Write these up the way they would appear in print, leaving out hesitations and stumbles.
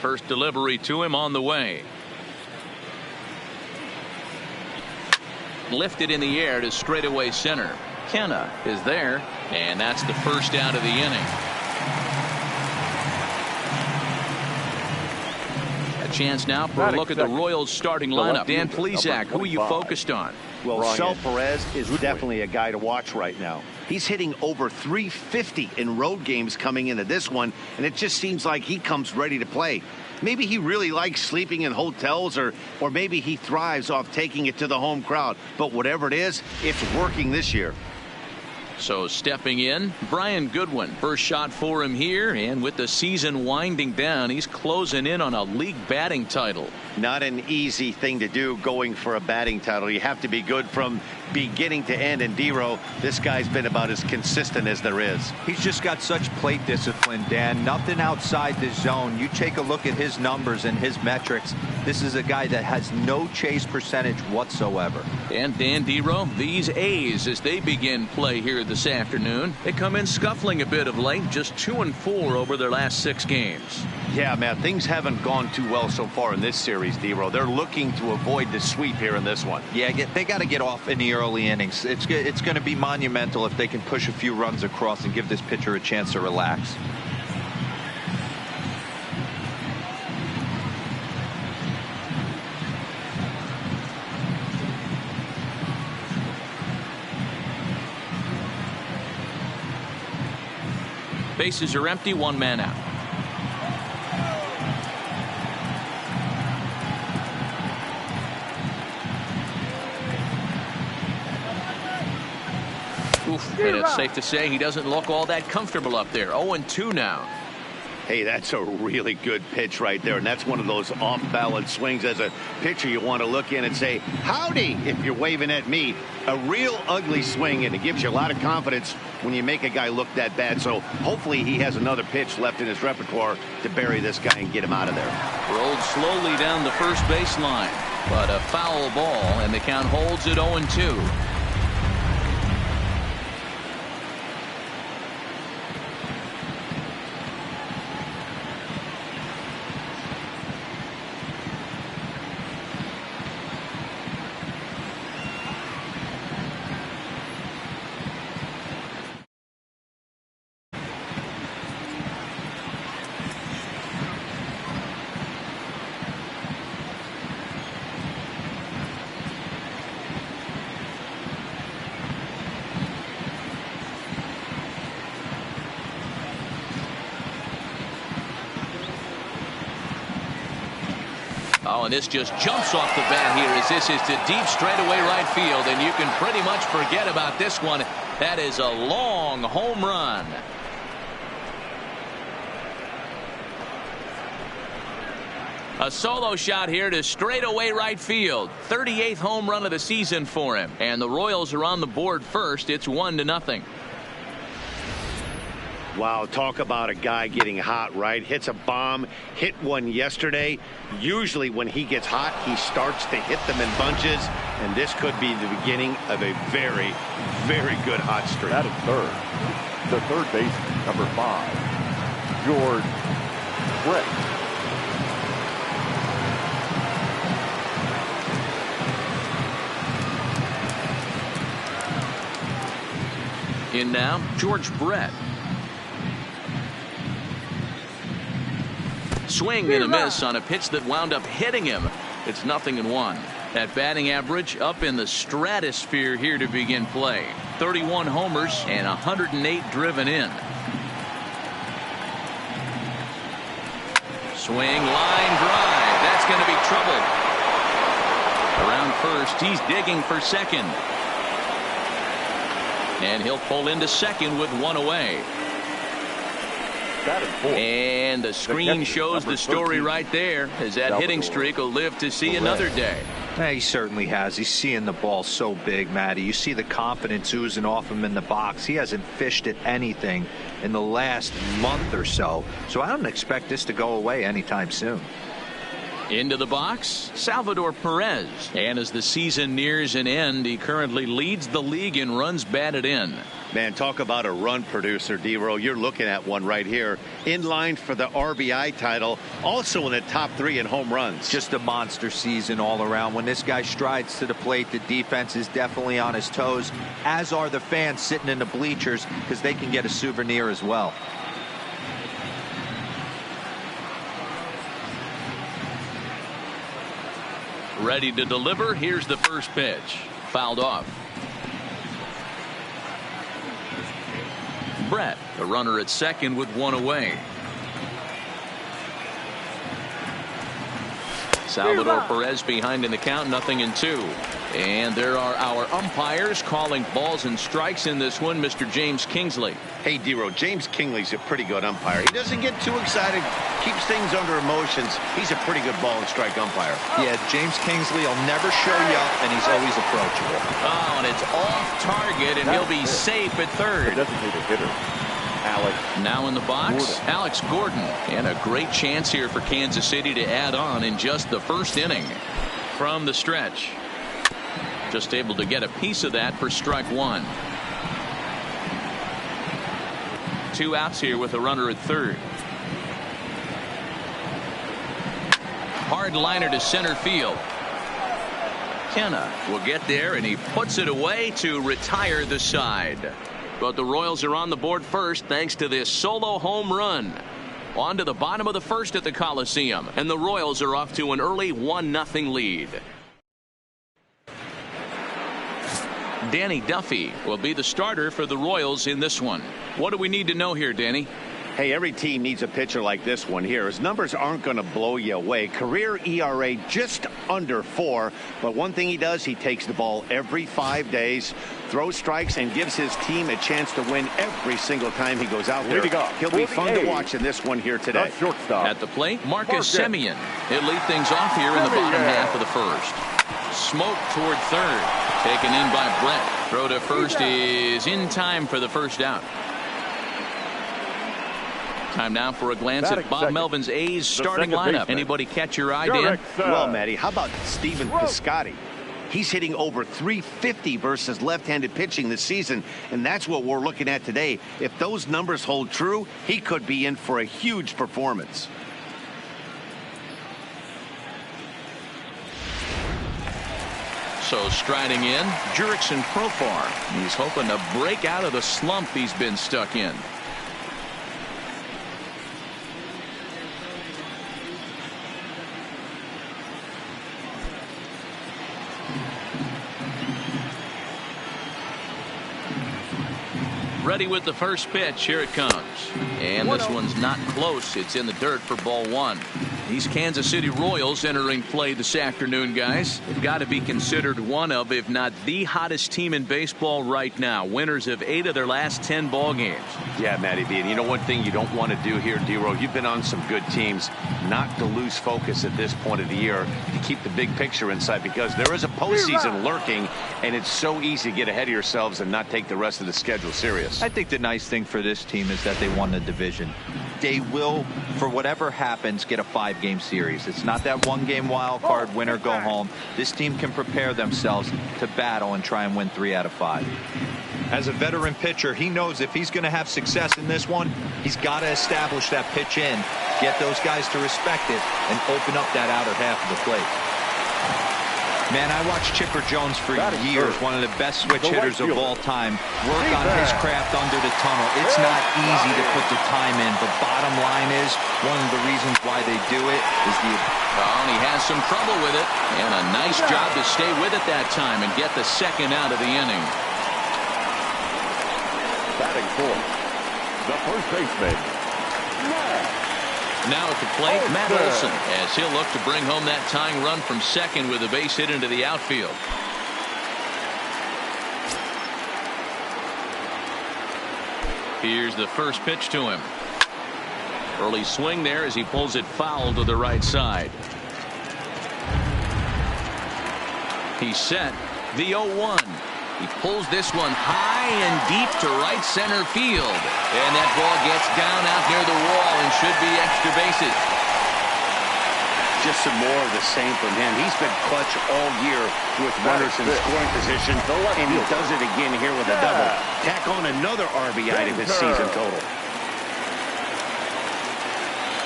First delivery to him on the way. Lifted in the air to straightaway center. Kenna is there, and that's the first out of the inning. A chance now for a look at the Royals starting lineup. Dan Plesac, who are you focused on? Well, Sal Perez is definitely a guy to watch right now. He's hitting over 350 in road games coming into this one, and it just seems like he comes ready to play. Maybe he really likes sleeping in hotels, or maybe he thrives off taking it to the home crowd. But whatever it is, it's working this year. So stepping in, Brian Goodwin. First shot for him here, and with the season winding down, he's closing in on a league batting title. Not an easy thing to do, going for a batting title. You have to be good from beginning to end, and D-Row, this guy's been about as consistent as there is. He's just got such plate discipline, Dan. Nothing outside the zone. You take a look at his numbers and his metrics. This is a guy that has no chase percentage whatsoever. And Dan, D-Row, these A's, as they begin play here this afternoon, they come in scuffling a bit of late, just 2-4 over their last 6 games. Yeah, man, things haven't gone too well so far in this series, D-Row. They're looking to avoid the sweep here in this one. Yeah, they got to get off in the early innings. It's going to be monumental if they can push a few runs across and give this pitcher a chance to relax. Bases are empty, 1 man out. Oof, and it's safe to say he doesn't look all that comfortable up there. 0-2 now. Hey, that's a really good pitch right there, and that's one of those off-balance swings. As a pitcher, you want to look in and say, howdy, if you're waving at me. A real ugly swing, and it gives you a lot of confidence when you make a guy look that bad. So hopefully he has another pitch left in his repertoire to bury this guy and get him out of there. Rolled slowly down the first baseline, but a foul ball, and the count holds at 0-2. Oh, and this just jumps off the bat here as this is to deep straightaway right field, and you can pretty much forget about this one. That is a long home run. A solo shot here to straightaway right field. 38th home run of the season for him, and the Royals are on the board first. It's 1-0. Wow, talk about a guy getting hot, right? Hits a bomb, hit one yesterday. Usually when he gets hot, he starts to hit them in bunches, and this could be the beginning of a very, very good hot streak. That is third. The third baseman, number 5, George Brett. In now, George Brett. Swing and a miss on a pitch that wound up hitting him. It's 0-1. That batting average up in the stratosphere here to begin play. 31 homers and 108 driven in. Swing, line drive. That's going to be trouble. Around first, he's digging for second. And he'll pull into second with 1 away. And the screen shows the story right there, as that hitting streak will live to see another day. Yeah, he certainly has. He's seeing the ball so big, Matty. You see the confidence oozing off him in the box. He hasn't fished at anything in the last month or so. So I don't expect this to go away anytime soon. Into the box, Salvador Perez. And as the season nears an end, he currently leads the league in runs batted in. Man, talk about a run producer, D-Row. You're looking at one right here. In line for the RBI title. Also in the top 3 in home runs. Just a monster season all around. When this guy strides to the plate, the defense is definitely on his toes, as are the fans sitting in the bleachers, because they can get a souvenir as well. Ready to deliver. Here's the first pitch. Fouled off. Brett, the runner at second with one away. Salvador Perez behind in the count, 0-2. And there are our umpires calling balls and strikes in this one. Mr. James Kingsley. Hey, D-Row, James Kingsley's a pretty good umpire. He doesn't get too excited, keeps things under emotions. He's a pretty good ball and strike umpire. Yeah, James Kingsley will never show you up, and he's always approachable. Oh, and it's off target, and he'll be safe at third. The designated hitter, Alex. Now in the box, Gordon. Alex Gordon. And a great chance here for Kansas City to add on in just the first inning. From the stretch. Just able to get a piece of that for strike one. 2 outs here with a runner at third. Hard liner to center field. Kenna will get there, and he puts it away to retire the side. But the Royals are on the board first thanks to this solo home run. On to the bottom of the first at the Coliseum, and the Royals are off to an early 1-0 lead. Danny Duffy will be the starter for the Royals in this one. What do we need to know here, Danny? Hey, every team needs a pitcher like this one here. His numbers aren't going to blow you away. Career ERA just under 4. But one thing he does, he takes the ball every 5 days, throws strikes, and gives his team a chance to win every single time he goes out there. He'll be fun to watch in this one here today. Shortstop. At the plate, Marcus Semien. He'll lead things off here in the bottom half of the first. Smoke toward third. Taken in by Brett. Throw to first is in time for the first out. Time now for a glance at Bob Melvin's A's starting lineup. Anybody catch your eye, Dan? Well, Matty, how about Stephen Piscotty? He's hitting over .350 versus left-handed pitching this season, and that's what we're looking at today. If those numbers hold true, he could be in for a huge performance. So striding in, Jurickson Profar. He's hoping to break out of the slump he's been stuck in. Ready with the first pitch. Here it comes. And this one's not close. It's in the dirt for ball one. These Kansas City Royals entering play this afternoon, guys. They've got to be considered one of, if not the hottest team in baseball right now. Winners of 8 of their last 10 ball games. Yeah, Matty B. And you know one thing you don't want to do here, D-Row, you've been on some good teams, not to lose focus at this point of the year, to keep the big picture inside, because there is a postseason lurking, and it's so easy to get ahead of yourselves and not take the rest of the schedule serious. I think the nice thing for this team is that they won the division. They will, for whatever happens, get a 5-game series. It's not that 1-game wild card, win or go home. This team can prepare themselves to battle and try and win 3 out of 5. As a veteran pitcher, he knows if he's going to have success in this one, he's got to establish that pitch in, get those guys to respect it, and open up that outer half of the plate. Man, I watched Chipper Jones for years, one of the best switch hitters of all time, work on his craft under the tunnel. It's not easy to put the time in, but bottom line is, one of the reasons why they do it is the... Oh, and he has some trouble with it, and a nice job to stay with it that time and get the second out of the inning. Batting fourth, the first baseman. Now at the plate, Matt Olson, as he'll look to bring home that tying run from second with a base hit into the outfield. Here's the first pitch to him. Early swing there as he pulls it foul to the right side. He's set. The 0-1. He pulls this one high and deep to right center field. And that ball gets down out near the wall and should be extra bases. just some more of the same from him. He's been clutch all year with runners in scoring position, and he does it again here with a double. Tack on another RBI to his season total.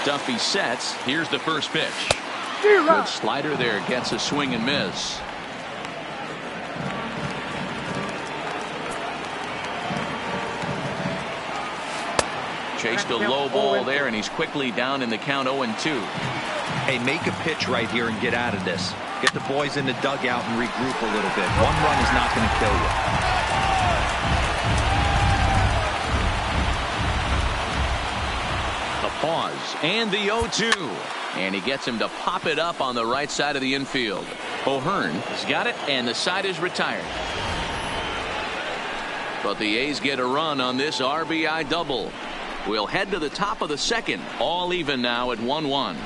Duffy sets. Here's the first pitch. Good slider there. Gets a swing and miss. Chased a low ball there, and he's quickly down in the count 0-2. Hey, make a pitch right here and get out of this. Get the boys in the dugout and regroup a little bit. One run is not going to kill you. The pause and the 0-2. And he gets him to pop it up on the right side of the infield. O'Hearn has got it, and the side is retired. But the A's get a run on this RBI double. We'll head to the top of the second. All even now at 1-1.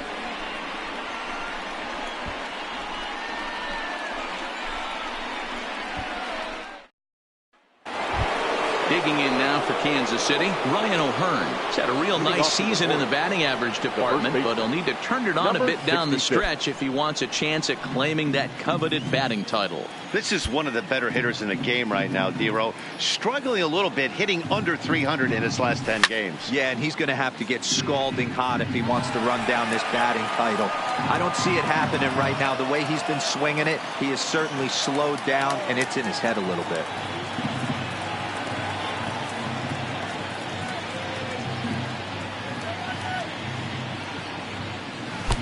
Digging in now for Kansas City, Ryan O'Hearn. He's had a real nice season in the batting average department, but he'll need to turn it on a bit down the stretch if he wants a chance at claiming that coveted batting title. This is one of the better hitters in the game right now, Dero. Struggling a little bit, hitting under 300 in his last 10 games. Yeah, and he's going to have to get scalding hot if he wants to run down this batting title. I don't see it happening right now. The way he's been swinging it, he has certainly slowed down, and it's in his head a little bit.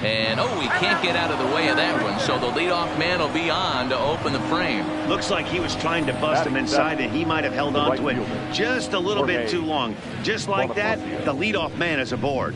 And, he can't get out of the way of that one, so the leadoff man will be on to open the frame. Looks like he was trying to bust him inside, and he might have held on to it just a little bit too long. Just like that, the leadoff man is aboard.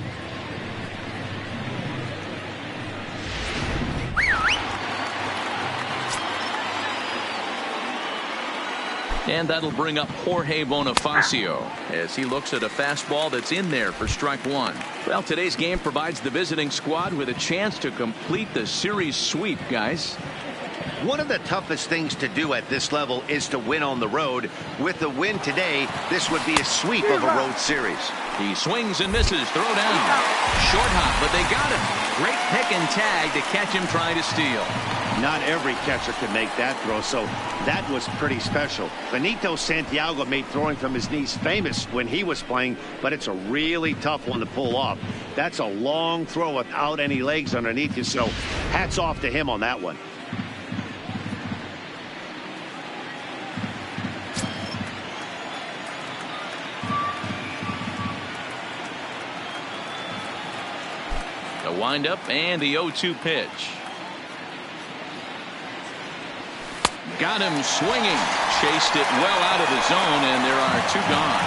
And that'll bring up Jorge Bonifacio as he looks at a fastball that's in there for strike one. Well, today's game provides the visiting squad with a chance to complete the series sweep, guys. One of the toughest things to do at this level is to win on the road. With the win today, this would be a sweep of a road series. He swings and misses. Throw down. Short hop, but they got him. Great pick and tag to catch him trying to steal. Not every catcher can make that throw, so that was pretty special. Benito Santiago made throwing from his knees famous when he was playing, but it's a really tough one to pull off. That's a long throw without any legs underneath you, so hats off to him on that one. The windup and the 0-2 pitch. Got him swinging. Chased it well out of the zone, and there are two gone.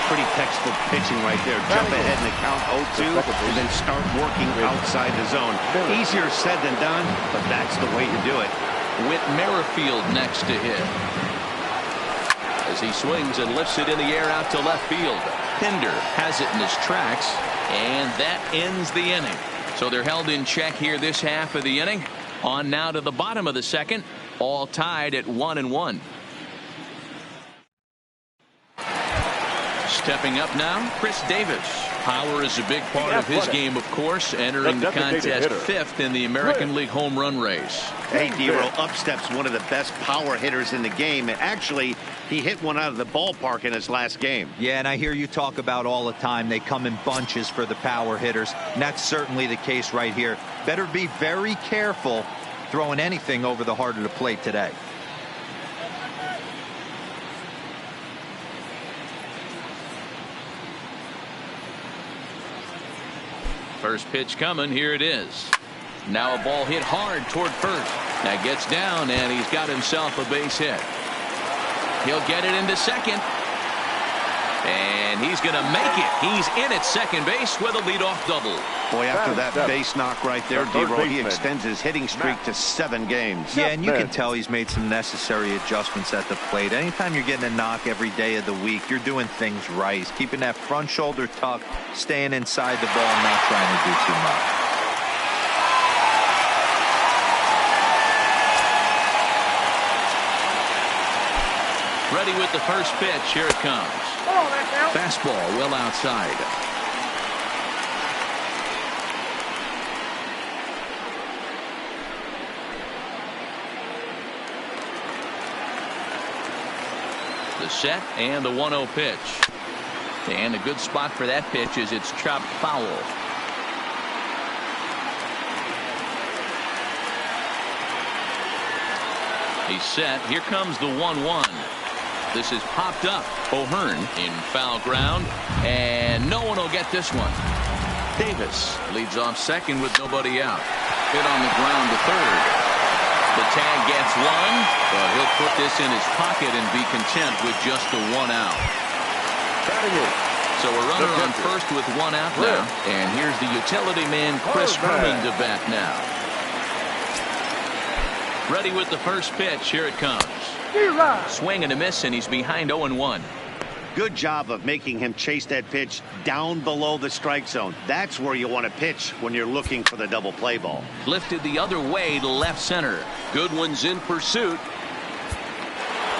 Pretty textbook pitching right there. Jump ahead in the count 0-2 and then start working outside the zone. Easier said than done, but that's the way to do it. With Merrifield next to him. As he swings and lifts it in the air out to left field. Pinder has it in his tracks, and that ends the inning. So they're held in check here this half of the inning. On now to the bottom of the second, all tied at 1-1. Stepping up now, Chris Davis. Power is a big part of his game, of course, entering the contest fifth in the American League home run race. Hey, Dero, up steps one of the best power hitters in the game. And actually, he hit one out of the ballpark in his last game. Yeah, and I hear you talk about all the time they come in bunches for the power hitters, and that's certainly the case right here. Better be very careful throwing anything over the heart of the plate today. First pitch coming. Here it is. Now a ball hit hard toward first. That gets down, and he's got himself a base hit. He'll get it into second. And he's going to make it. He's in at second base with a leadoff double. Boy, after that base knock right there, Dero, he extends his hitting streak to 7 games. Yeah, and you can tell he's made some necessary adjustments at the plate. Anytime you're getting a knock every day of the week, you're doing things right. He's keeping that front shoulder tucked, staying inside the ball, not trying to do too much. Ready with the first pitch. Here it comes. Fastball well outside. The set and the 1-0 pitch. And a good spot for that pitch is it's chopped foul. He's set. Here comes the 1-1. This is popped up. O'Hearn in foul ground, and no one will get this one. Davis leads off second with nobody out. Hit on the ground to third. The tag gets one, but he'll put this in his pocket and be content with just the 1 out. So a runner on first with 1 out now, and here's the utility man Chris Herman to bat now. Ready with the first pitch. Here it comes. Swing and a miss, and he's behind 0-1. Good job of making him chase that pitch down below the strike zone. That's where you want to pitch when you're looking for the double play ball. Lifted the other way to left center. Goodwin's in pursuit.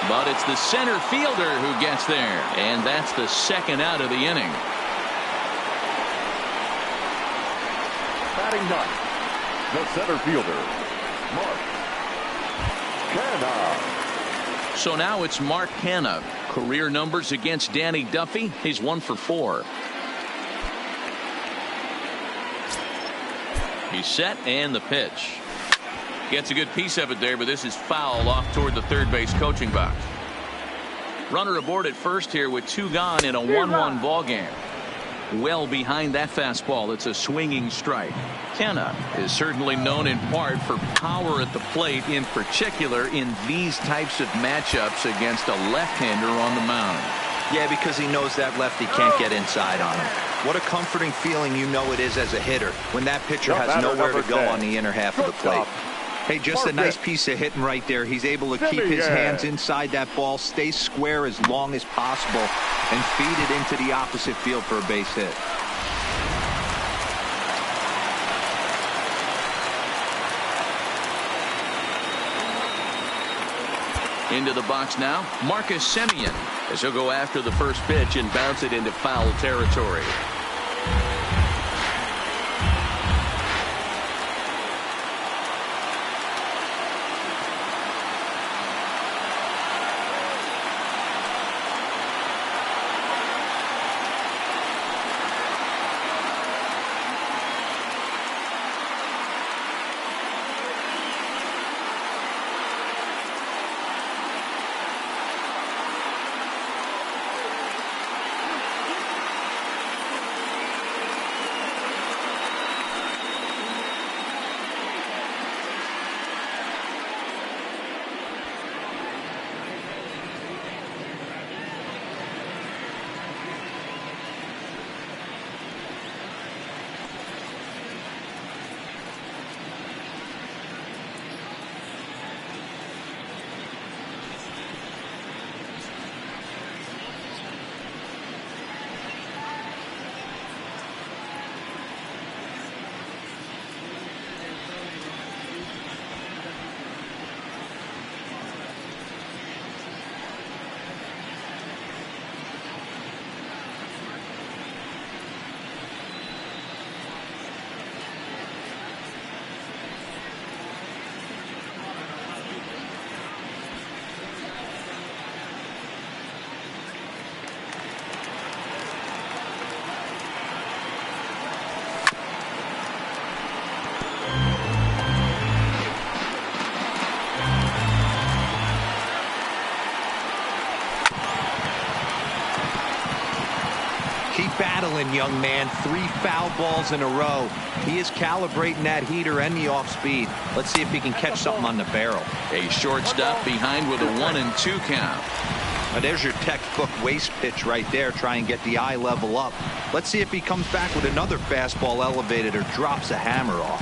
But it's the center fielder who gets there. And that's the 2nd out of the inning. Batting ninth, the center fielder, Mark Canha. So now it's Mark Canha. Career numbers against Danny Duffy. He's 1 for 4. He's set and the pitch. Gets a good piece of it there, but this is foul off toward the third base coaching box. Runner aboard at first here with 2 gone in a 1-1 ball game. Well behind that fastball. It's a swinging strike. Canha is certainly known in part for power at the plate, in particular in these types of matchups against a left-hander on the mound. Yeah, because he knows that lefty can't get inside on him. What a comforting feeling you know it is as a hitter when that pitcher has nowhere to go on the inner half of the plate. Hey, just a nice piece of hitting right there. He's able to keep his hands inside that ball, stay square as long as possible, and feed it into the opposite field for a base hit. Into the box now, Marcus Semien, as he'll go after the first pitch and bounce it into foul territory. Keep battling, young man. 3 foul balls in a row. He is calibrating that heater and the off speed. Let's see if he can catch something on the barrel. A shortstop behind with a 1-2 count. Now there's your textbook waist pitch right there. Try and get the eye level up. Let's see if he comes back with another fastball elevated or drops a hammer off.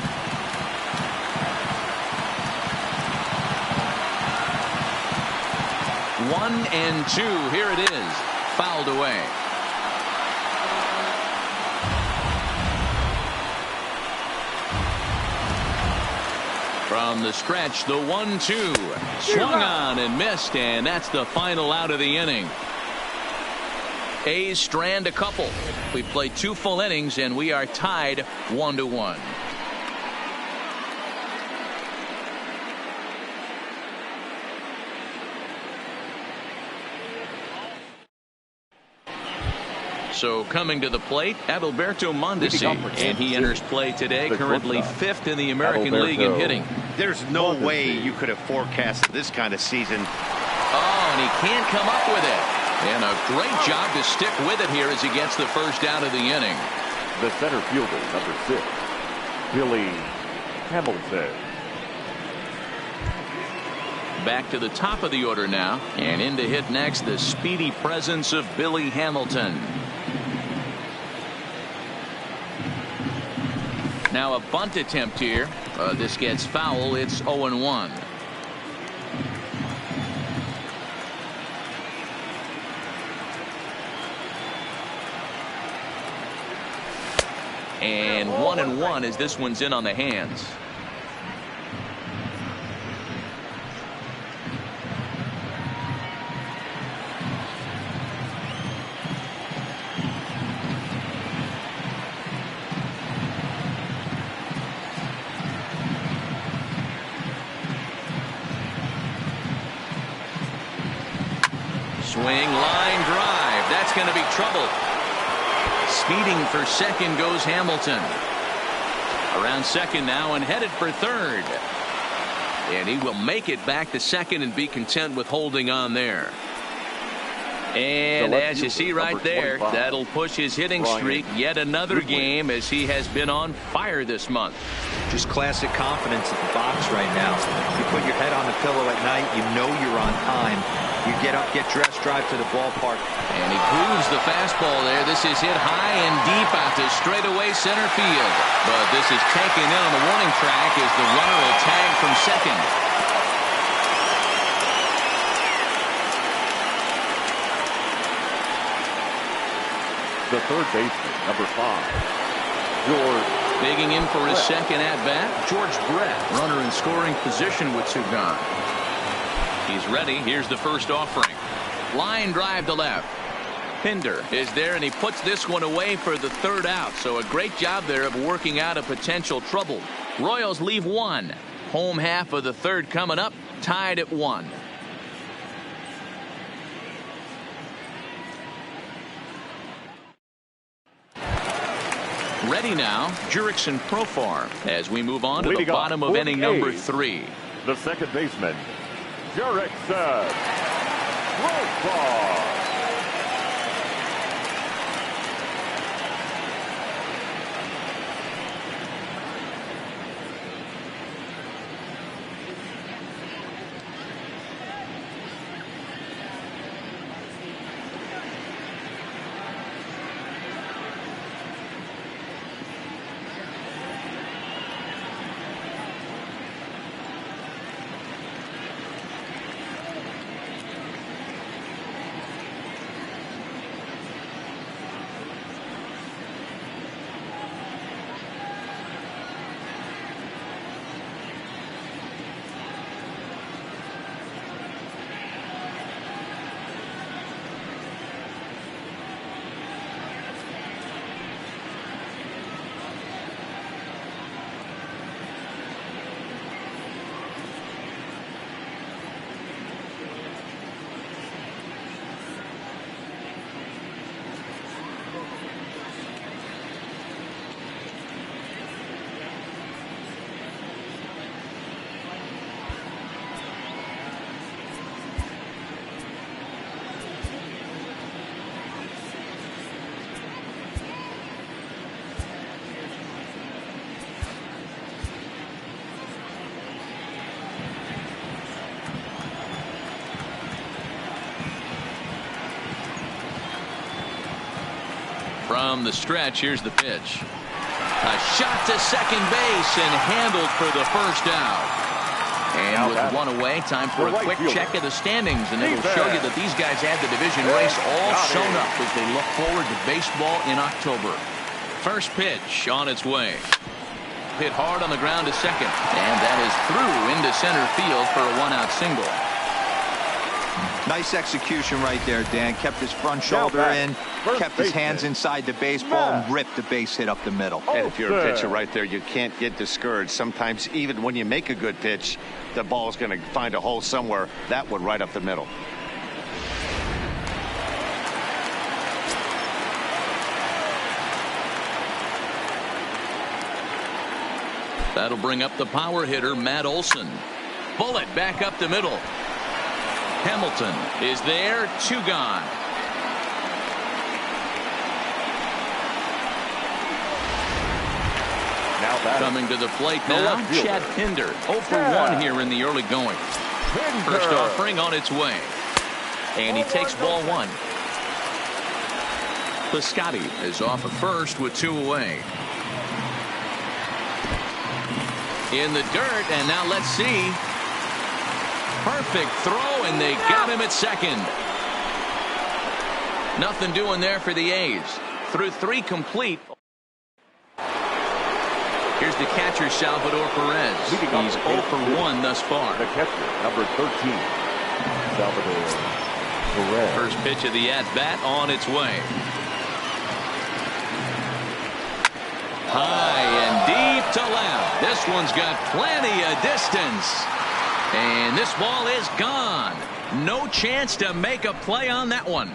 One and 2. Here it is. Fouled away. From the stretch, the 1-2. Swung on and missed, and that's the final out of the inning. A's strand a couple. We played 2 full innings, and we are tied 1-1. So coming to the plate, Adalberto Mondesi, and he enters play today, currently 5th in the American League in hitting. There's no way you could have forecasted this kind of season. Oh, and he can't come up with it. And a great job to stick with it here as he gets the first out of the inning. The center fielder, number 6, Billy Hamilton. Back to the top of the order now, and in to hit next, the speedy presence of Billy Hamilton. Now a bunt attempt here. This gets foul. It's 0-1. And 1-1 as this one's in on the hands. Swing, line drive. That's going to be trouble. Speeding for second goes Hamilton. Around second now and headed for third. And he will make it back to second and be content with holding on there. And as you see right there, that'll push his hitting streak yet another game as he has been on fire this month. Just classic confidence at the box right now. You put your head on the pillow at night, you know you're on time. You get up, get dressed, drive to the ballpark. And he grooves the fastball there. This is hit high and deep out to straightaway center field. But this is taken in on the warning track as the runner will tag from second. The third baseman, number 5, George. Digging in for his second at-bat, George Brett. Runner in scoring position with 2 gone. He's ready. Here's the first offering. Line drive to left. Pinder is there, and he puts this one away for the third out. So a great job there of working out a potential trouble. Royals leave 1. Home half of the third coming up, tied at 1. Ready now, Jurickson Profar, as we move on to the bottom of inning number 3. The second baseman, Jurickson Profar. From the stretch, here's the pitch. A shot to second base and handled for the first out. And with one away, time for a quick check of the standings, and it'll show you that these guys had the division race all sewn up as they look forward to baseball in October. First pitch on its way. Hit hard on the ground to second, and that is through into center field for a 1-out single. Nice execution right there, Dan. Kept his front shoulder in, kept his hands inside the baseball, and ripped the base hit up the middle. And if you're a pitcher right there, you can't get discouraged. Sometimes even when you make a good pitch, the ball's going to find a hole somewhere. That one right up the middle. That'll bring up the power hitter, Matt Olson. Bullet back up the middle. Hamilton is there, 2 gone. Coming to the plate now, Chad Pinder. 0 for 1 here in the early going. First offering on its way. And he takes ball 1. Piscotty is off at first with 2 away. In the dirt, and now let's see. Perfect throw, and they got him at second. Nothing doing there for the A's. Through 3 complete. Here's the catcher, Salvador Perez. He's 0 for 1 thus far. The catcher, number 13, Salvador Perez. First pitch of the at-bat on its way. High and deep to left. This one's got plenty of distance. And this ball is gone. No chance to make a play on that one.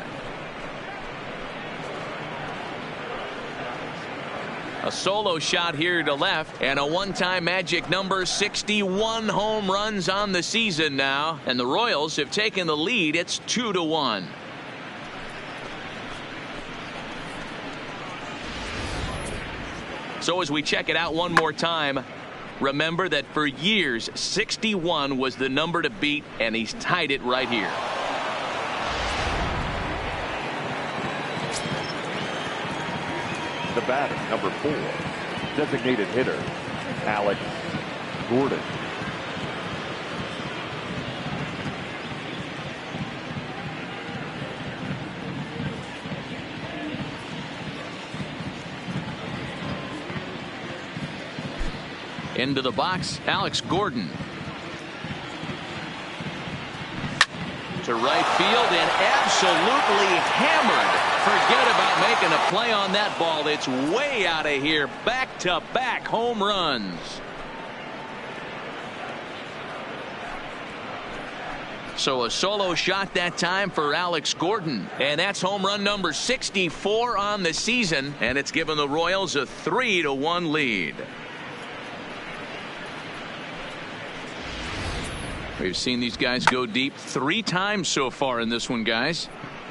A solo shot here to left, and a one-time magic number, 61 home runs on the season now, and the Royals have taken the lead. It's 2-1. So as we check it out one more time, remember that for years 61 was the number to beat, and he's tied it right here. The batter, number 4, designated hitter, Alex Gordon. Into the box, Alex Gordon. To right field and absolutely hammered. Forget about making a play on that ball. It's way out of here. Back-to-back home runs. So a solo shot that time for Alex Gordon. And that's home run number 64 on the season. And it's given the Royals a 3-1 lead. We've seen these guys go deep 3 times so far in this one, guys.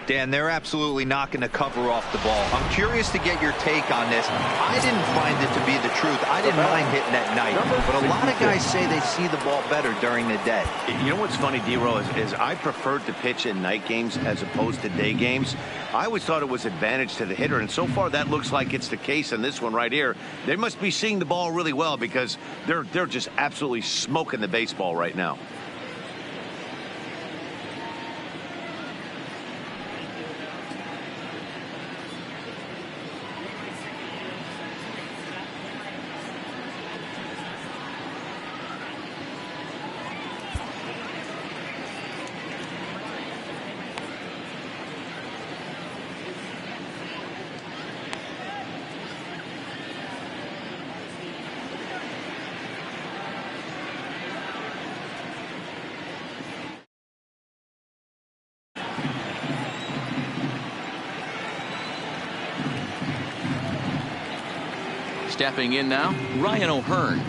Dan, they're absolutely not going to cover off the ball. I'm curious to get your take on this. I didn't find it to be the truth. I didn't mind hitting at night, but a lot of guys say they see the ball better during the day. You know what's funny, D-Row, is I preferred to pitch in night games as opposed to day games. I always thought it was advantage to the hitter, and so far that looks like it's the case in this one right here. They must be seeing the ball really well because they're just absolutely smoking the baseball right now. Stepping in now, Ryan O'Hearn.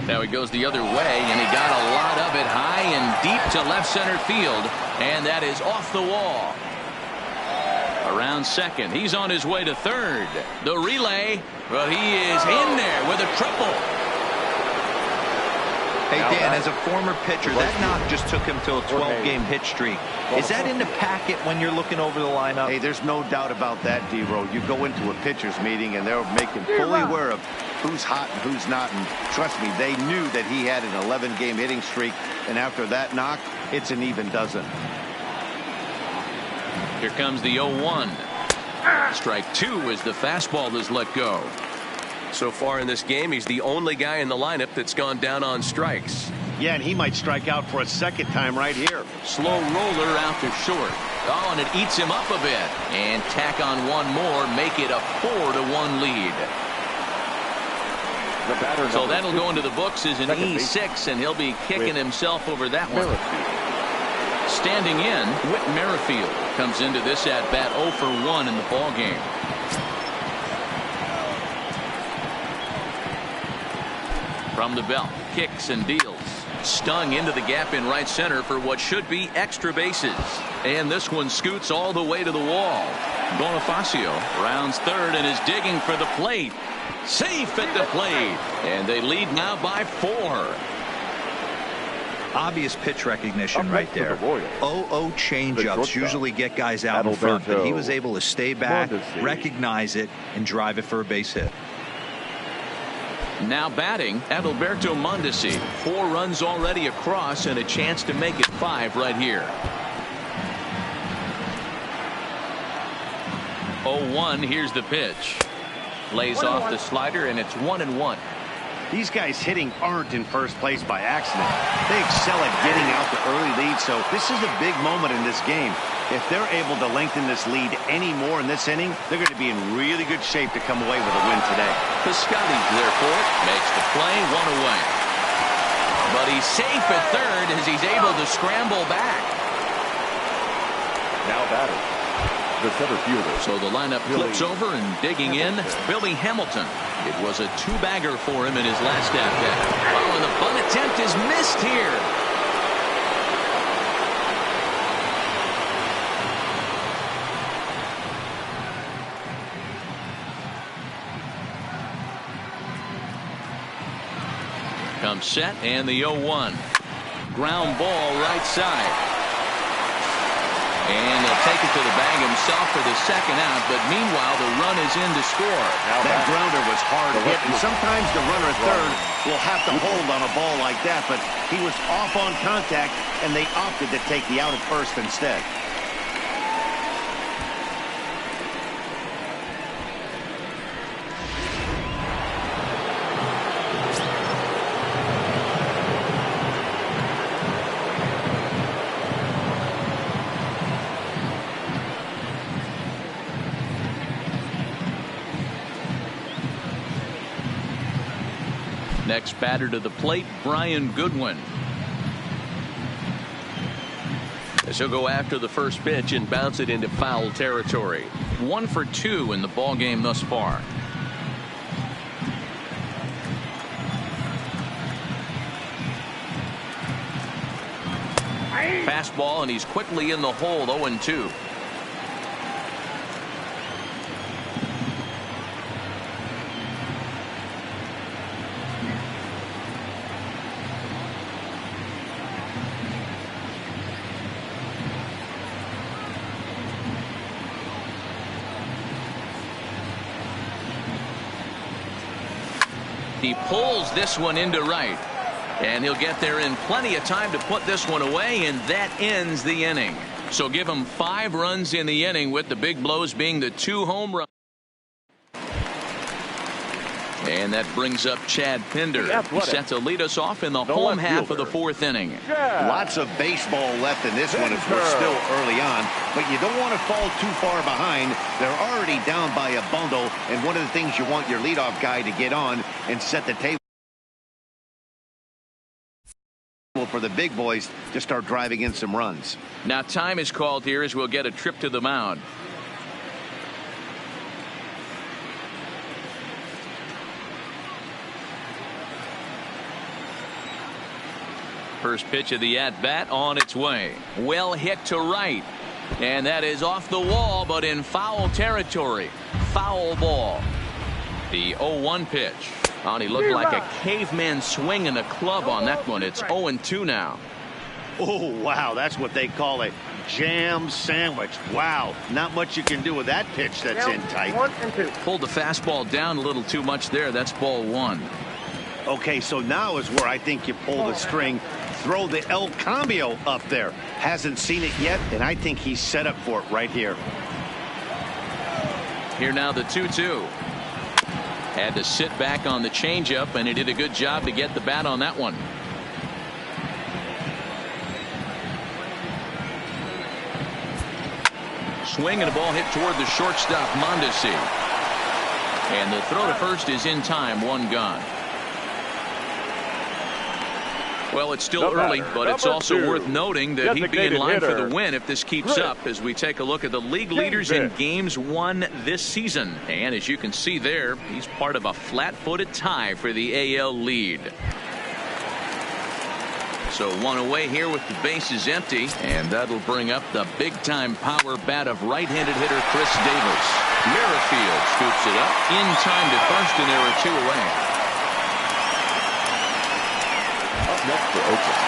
Now he goes the other way, and he got a lot of it high and deep to left center field, and that is off the wall. Around second, he's on his way to third. The relay, well, he is in there with a triple. Hey, Dan, as a former pitcher, that knock just took him to a 12-game hit streak. Is that in the packet when you're looking over the lineup? Hey, there's no doubt about that, D-Row. You go into a pitcher's meeting, and they're making fully aware of who's hot and who's not. And trust me, they knew that he had an 11-game hitting streak. And after that knock, it's an even dozen. Here comes the 0-1. Strike 2 as the fastball is let go. So far in this game, he's the only guy in the lineup that's gone down on strikes. Yeah, and he might strike out for a second time right here. Slow roller out to short. Oh, and it eats him up a bit. And tack on one more, make it a 4-1 lead. So that'll go into the books as an E6, and he'll be kicking himself over that one. Standing in, Whit Merrifield comes into this at-bat 0 for 1 in the ballgame. From the belt, kicks and deals. Stung into the gap in right center for what should be extra bases. And this one scoots all the way to the wall. Bonifacio rounds third and is digging for the plate. Safe at the plate. And they lead now by 4. Obvious pitch recognition right there. 0-0 changeups usually get guys out in front, but he was able to stay back, recognize it, and drive it for a base hit. Now batting, Adalberto Mondesi. 4 runs already across and a chance to make it 5 right here. 0-1. Here's the pitch. Lays off the slider, and it's 1-1. These guys hitting aren't in first place by accident. They excel at getting out the early lead, so this is a big moment in this game. If they're able to lengthen this lead any more in this inning, they're going to be in really good shape to come away with a win today. Piscotty's there for it. Makes the play, 1 away. But he's safe at third as he's able to scramble back. Now batting, the center fielder. So the lineup flips over and digging in, Billy Hamilton. It was a 2-bagger for him in his last at-bat. Oh, and the bunt attempt is missed here. Comes set and the 0-1. Ground ball right side. And he'll take it to the bag himself for the second out, but meanwhile the run is in to score. That grounder was hard hit, and sometimes the runner at third will have to hold on a ball like that, but he was off on contact, and they opted to take the out at first instead. Next batter to the plate, Brian Goodwin. As he'll go after the first pitch and bounce it into foul territory. 1 for 2 in the ball game thus far. Fastball, and he's quickly in the hole. 0-2. He pulls this one into right, and he'll get there in plenty of time to put this one away, and that ends the inning. So give him 5 runs in the inning, with the big blows being the 2 home runs. And that brings up Chad Pinder. He's set to lead us off in the home half of the 4th inning. Lots of baseball left in this one as we're still early on, but you don't want to fall too far behind. They're already down by a bundle, and one of the things you want your leadoff guy to get on and set the table for the big boys to start driving in some runs. Now time is called here as we'll get a trip to the mound. First pitch of the at-bat on its way. Well hit to right. And that is off the wall, but in foul territory. Foul ball. The 0-1 pitch. Oh, and he looked like a caveman swinging a club on that one. It's 0-2 now. Oh, wow. That's what they call a jam sandwich. Wow. Not much you can do with that pitch that's in tight. 1-2. Pulled the fastball down a little too much there. That's ball 1. Okay, so now is where I think you pull the string. Throw the El Cambio up there. Hasn't seen it yet, and I think he's set up for it right here. Here now the 2-2. Had to sit back on the changeup, and he did a good job to get the bat on that one. Swing and a ball hit toward the shortstop, Mondesi. And the throw to first is in time, 1 gone. Well, it's still early, but it's also worth noting that he'd be in line for the win if this keeps up as we take a look at the league leaders in games won this season. And as you can see there, he's part of a flat-footed tie for the AL lead. So one away here with the bases empty, and that'll bring up the big-time power bat of right-handed hitter Chris Davis. Merrifield scoops it up in time to first, and there are two away. Up next for Oakland.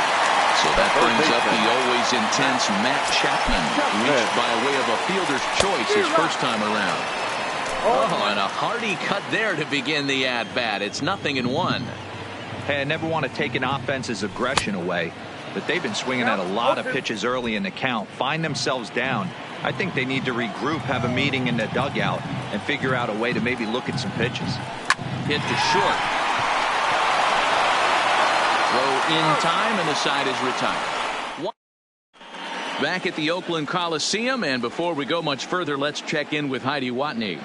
So that brings up the always intense Matt Chapman, reached by way of a fielder's choice his first time around. Oh, and a hearty cut there to begin the at-bat. It's 0-1. Hey, I never want to take an offense's aggression away, but they've been swinging at a lot of pitches early in the count, find themselves down. I think they need to regroup, have a meeting in the dugout, and figure out a way to maybe look at some pitches. Hit to short. Throw in time, and the side is retired. Back at the Oakland Coliseum, and before we go much further, let's check in with Heidi Watney.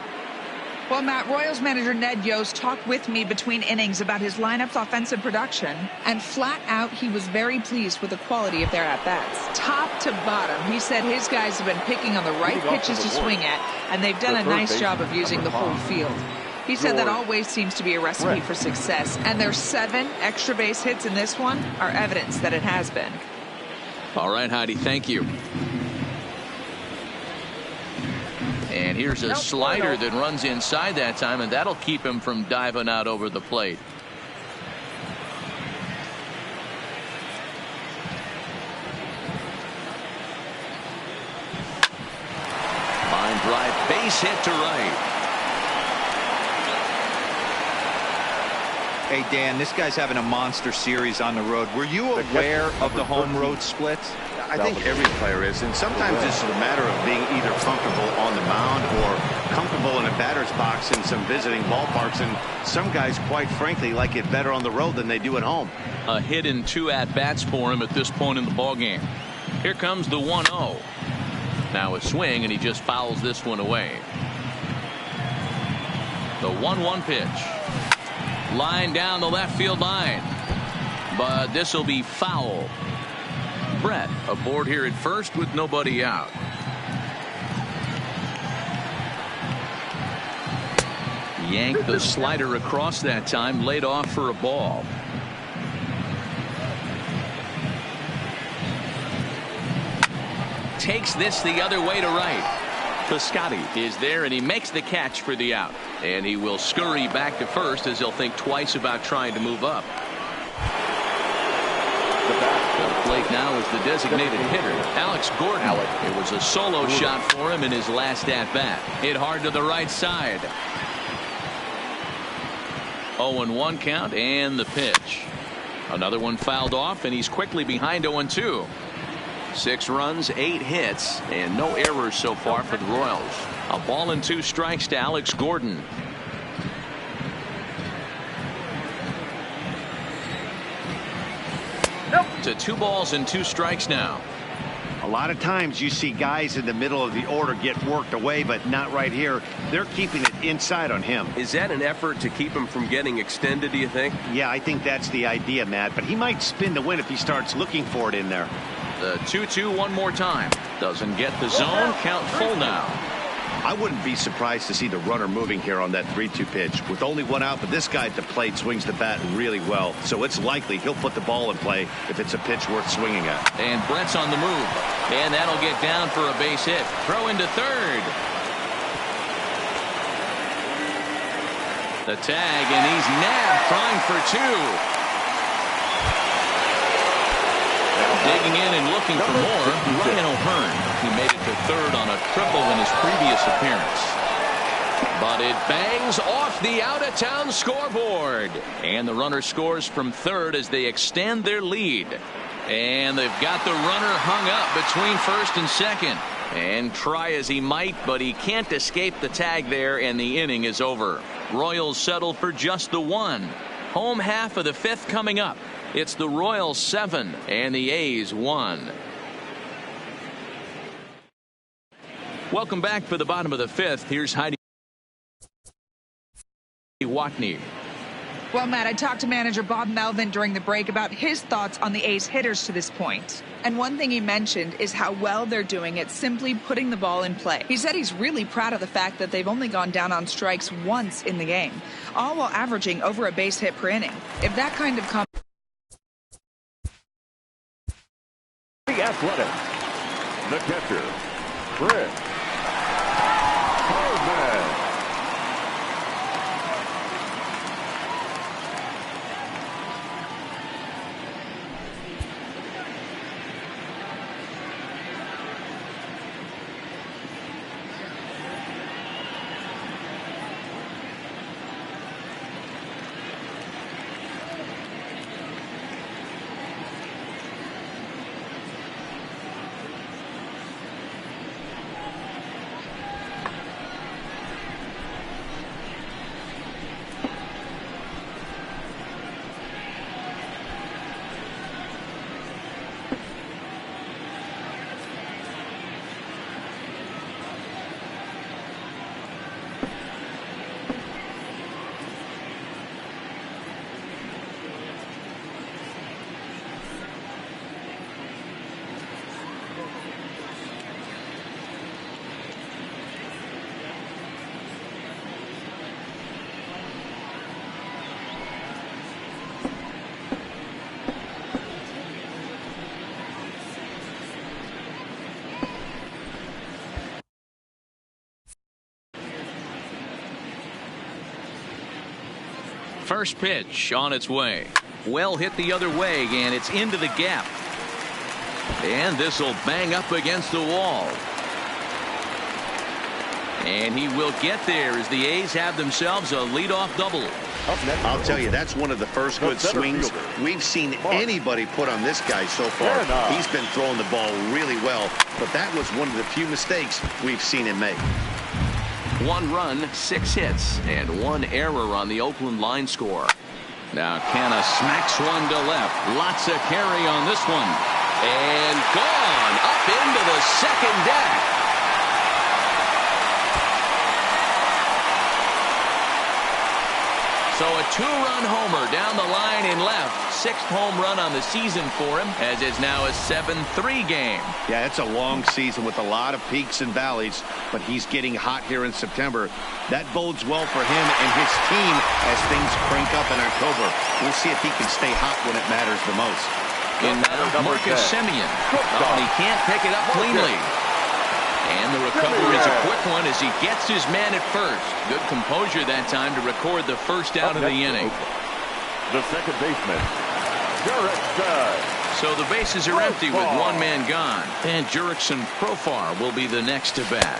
Well, Matt, Royals manager Ned Yost talked with me between innings about his lineup's offensive production, and flat out he was very pleased with the quality of their at-bats. Top to bottom, he said his guys have been picking on the right pitches to swing at, and they've done a nice job of using the whole field. He said that always seems to be a recipe for success, and their 7 extra base hits in this one are evidence that it has been. All right, Heidi, thank you. And here's a slider that runs inside that time, and that'll keep him from diving out over the plate. Line drive, base hit to right. Hey, Dan, this guy's having a monster series on the road. Were you aware of the home road splits? I think every player is, and sometimes it's a matter of being either comfortable on the mound or comfortable in a batter's box in some visiting ballparks, and some guys, quite frankly, like it better on the road than they do at home. A hit and 2 at-bats for him at this point in the ballgame. Here comes the 1-0. Now a swing, and he just fouls this one away. The 1-1 pitch. Line down the left field line, but this will be foul. Brett aboard here at first with nobody out. Yanked the slider across that time, laid off for a ball. Takes this the other way to right. Piscotty is there, and he makes the catch for the out. And he will scurry back to first as he'll think twice about trying to move up. The plate now is the designated hitter, Alex Gordon. It was a solo shot for him in his last at-bat. Hit hard to the right side. 0-1 count, and the pitch. Another one fouled off, and he's quickly behind 0-2. 6 runs, 8 hits, and no errors so far for the Royals. A ball and 2 strikes to Alex Gordon. To 2 balls and 2 strikes now. A lot of times you see guys in the middle of the order get worked away, but not right here. They're keeping it inside on him. Is that an effort to keep him from getting extended, do you think? Yeah, I think that's the idea, Matt, but he might spin the win if he starts looking for it in there. The 2-2 one more time. Doesn't get the zone. Count full now. I wouldn't be surprised to see the runner moving here on that 3-2 pitch. With only 1 out, but this guy at the plate swings the bat really well, so it's likely he'll put the ball in play if it's a pitch worth swinging at. And Brett's on the move, and that'll get down for a base hit. Throw into third. The tag, and he's nabbed, trying for 2. Digging in and looking for more, Ryan O'Hearn. He made it to third on a triple in his previous appearance. But it bangs off the out-of-town scoreboard. And the runner scores from third as they extend their lead. And they've got the runner hung up between first and second. And try as he might, but he can't escape the tag there, and the inning is over. Royals settle for just the 1. Home half of the 5th coming up. It's the Royals 7 and the A's 1. Welcome back for the bottom of the 5th. Here's Heidi Watney. Well, Matt, I talked to manager Bob Melvin during the break about his thoughts on the A's hitters to this point. And one thing he mentioned is how well they're doing at simply putting the ball in play. He said he's really proud of the fact that they've only gone down on strikes once in the game, all while averaging over a base hit per inning. If that kind of The Athletics. The catcher, Chris Hartman. First pitch on its way. Well hit the other way, and it's into the gap. And this will bang up against the wall. And he will get there as the A's have themselves a leadoff double. I'll tell you, that's one of the first good swings we've seen anybody put on this guy so far. He's been throwing the ball really well, but that was one of the few mistakes we've seen him make. 1 run, 6 hits, and 1 error on the Oakland line score. Now Canna smacks one to left. Lots of carry on this one. And gone up into the second deck. So a 2-run homer down the line in left. 6th home run on the season for him, as it's now a 7-3 game. Yeah, it's a long season with a lot of peaks and valleys, but he's getting hot here in September. That bodes well for him and his team as things crank up in October. We'll see if he can stay hot when it matters the most. In now, Marcus Semien. Oh, he can't pick it up cleanly. And the recovery is a quick one as he gets his man at first. Good composure that time to record the first out of the inning. The second baseman, Jurickson. So the bases are empty with 1 man gone. And Jurickson Profar will be the next to bat.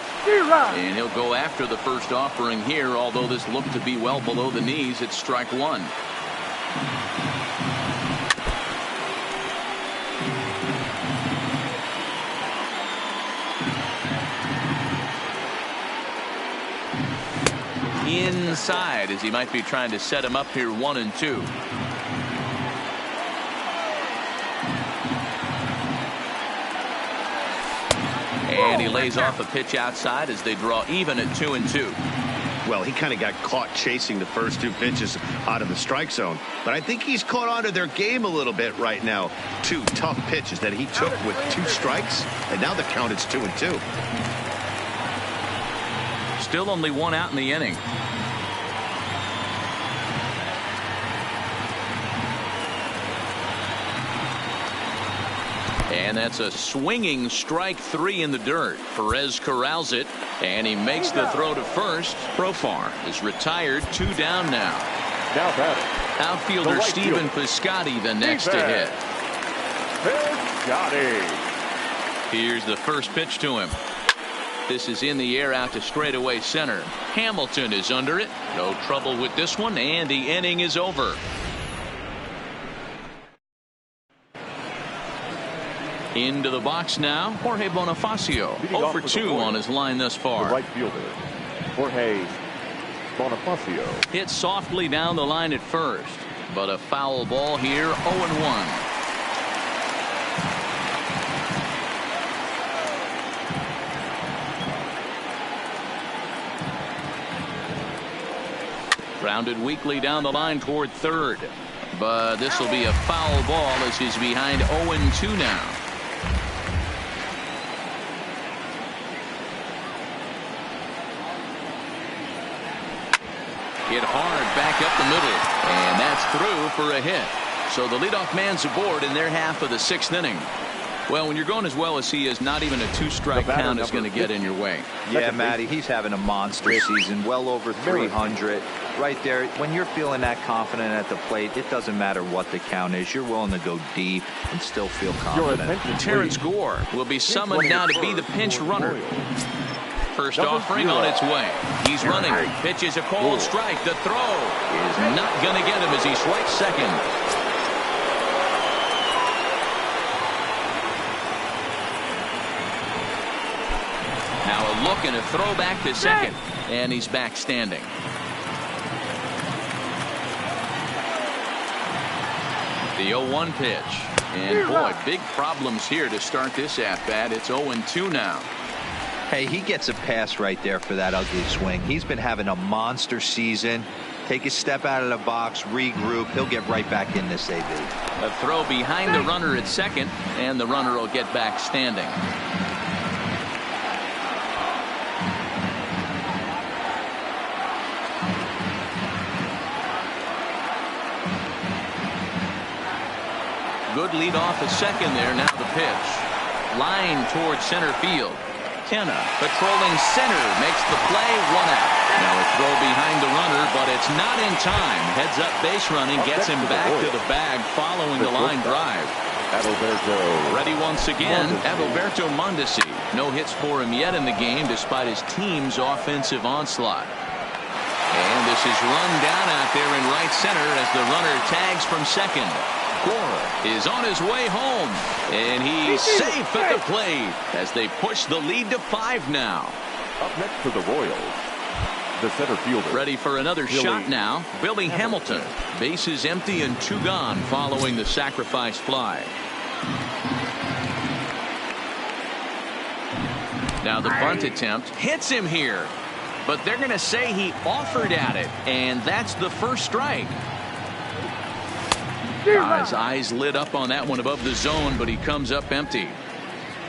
And he'll go after the first offering here, although this looked to be well below the knees. It's strike 1. Inside as he might be trying to set him up here 1-2. And he lays off a pitch outside as they draw even at 2-2. Well, he kind of got caught chasing the first 2 pitches out of the strike zone, but I think he's caught on to their game a little bit right now. 2 tough pitches that he took with 2 strikes, and now the count is 2-2. Still only 1 out in the inning. And that's a swinging strike 3 in the dirt. Perez corrals it, and he makes the throw to first. Profar is retired, 2 down now. Now batting. Outfielder right Stephen fielder. Piscotty the next to hit. Piscotty. Here's the first pitch to him. This is in the air out to straightaway center. Hamilton is under it. No trouble with this one, and the inning is over. Into the box now, Jorge Bonifacio. 0 for 2 on his line thus far. The right fielder, Jorge Bonifacio. Hit softly down the line at first, but a foul ball here, 0-1. Grounded weakly down the line toward third. But this will be a foul ball as he's behind 0-2 now. Hit hard back up the middle, and that's through for a hit. So the leadoff man's aboard in their half of the 6th inning. Well, when you're going as well as he is, not even a 2-strike count is going to get in your way. Yeah, Matty, he's having a monster season, well over 300. Right there, when you're feeling that confident at the plate, it doesn't matter what the count is. You're willing to go deep and still feel confident. Terrence Gore will be summoned now to be the pinch runner. First offering on its way. He's running. Pitch is a called strike. The throw is not going to get him as he swipes second. Now a look and a throw back to second. And he's back standing. The 0-1 pitch. And boy, big problems here to start this at-bat. It's 0-2 now. Hey, he gets a pass right there for that ugly swing. He's been having a monster season. Take a step out of the box, regroup. He'll get right back in this AB. A throw behind the runner at second, and the runner will get back standing. Good lead off at second there. Now the pitch. Line towards center field. Kenna patrolling center makes the play. 1 out. Now a throw behind the runner, but it's not in time. Heads up base running gets him back to the bag following the line drive. Ready once again, Adalberto Mondesi. No hits for him yet in the game despite his team's offensive onslaught. And this is run down out there in right center as the runner tags from second. Gore is on his way home, and he's safe at the plate as they push the lead to 5 now. Up next for the Royals, the center fielder. Ready for another shot now. Billy Hamilton. Bases empty and 2 gone following the sacrifice fly. Now the bunt attempt hits him here, but they're going to say he offered at it, and that's the first strike. His eyes lit up on that one above the zone, but he comes up empty.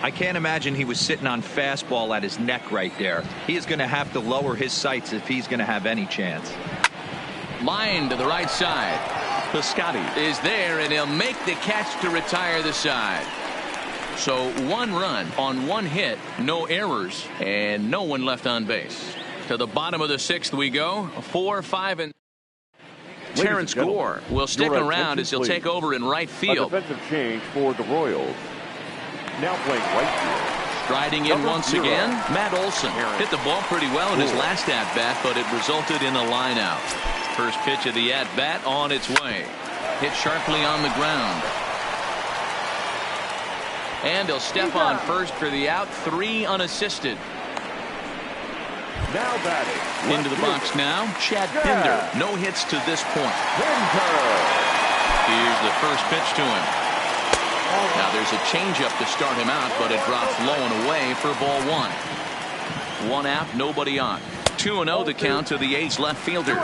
I can't imagine he was sitting on fastball at his neck right there. He is going to have to lower his sights if he's going to have any chance. Line to the right side. Piscotty is there, and he'll make the catch to retire the side. So 1 run on 1 hit, no errors, and no one left on base. To the bottom of the 6th we go. 4, 5, and Terrence Gore will stick around as he'll take over in right field. A defensive change for the Royals. Now playing right field. Striding in once again, Matt Olson. Hit the ball pretty well in his last at-bat, but it resulted in a line out. First pitch of the at-bat on its way. Hit sharply on the ground. And he'll step on first for the out. 3 unassisted. Now batting. Into the box now, Chad Pinder. No hits to this point. Here's the first pitch to him. Now there's a changeup to start him out, but it drops low and away for ball 1. 1 out, nobody on. 2-0 the count to the A's left fielder.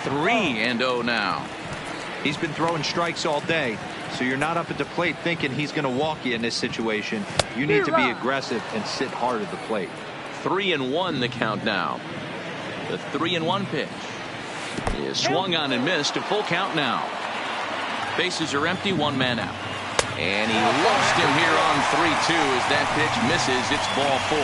3-0 now. He's been throwing strikes all day, so you're not up at the plate thinking he's going to walk you in this situation. You need to be aggressive and sit hard at the plate. 3-1 the count now. The 3-1 pitch is swung on and missed. A full count now. Bases are empty. 1 man out. And he lost him here on 3-2 as that pitch misses. It's ball 4.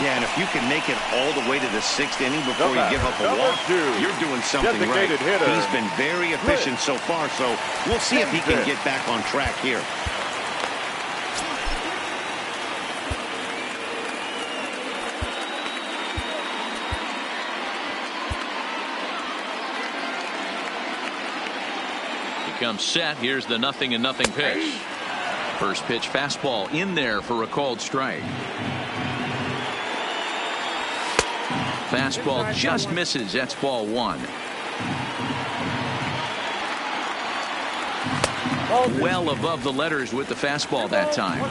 Yeah, and if you can make it all the way to the 6th inning before you give up a walk, you're doing something right. He's been very efficient so far, so we'll see if he can get back on track here. He comes set. Here's the 0-0 pitch. First pitch fastball in there for a called strike. Fastball just misses. That's ball 1. Well above the letters with the fastball that time.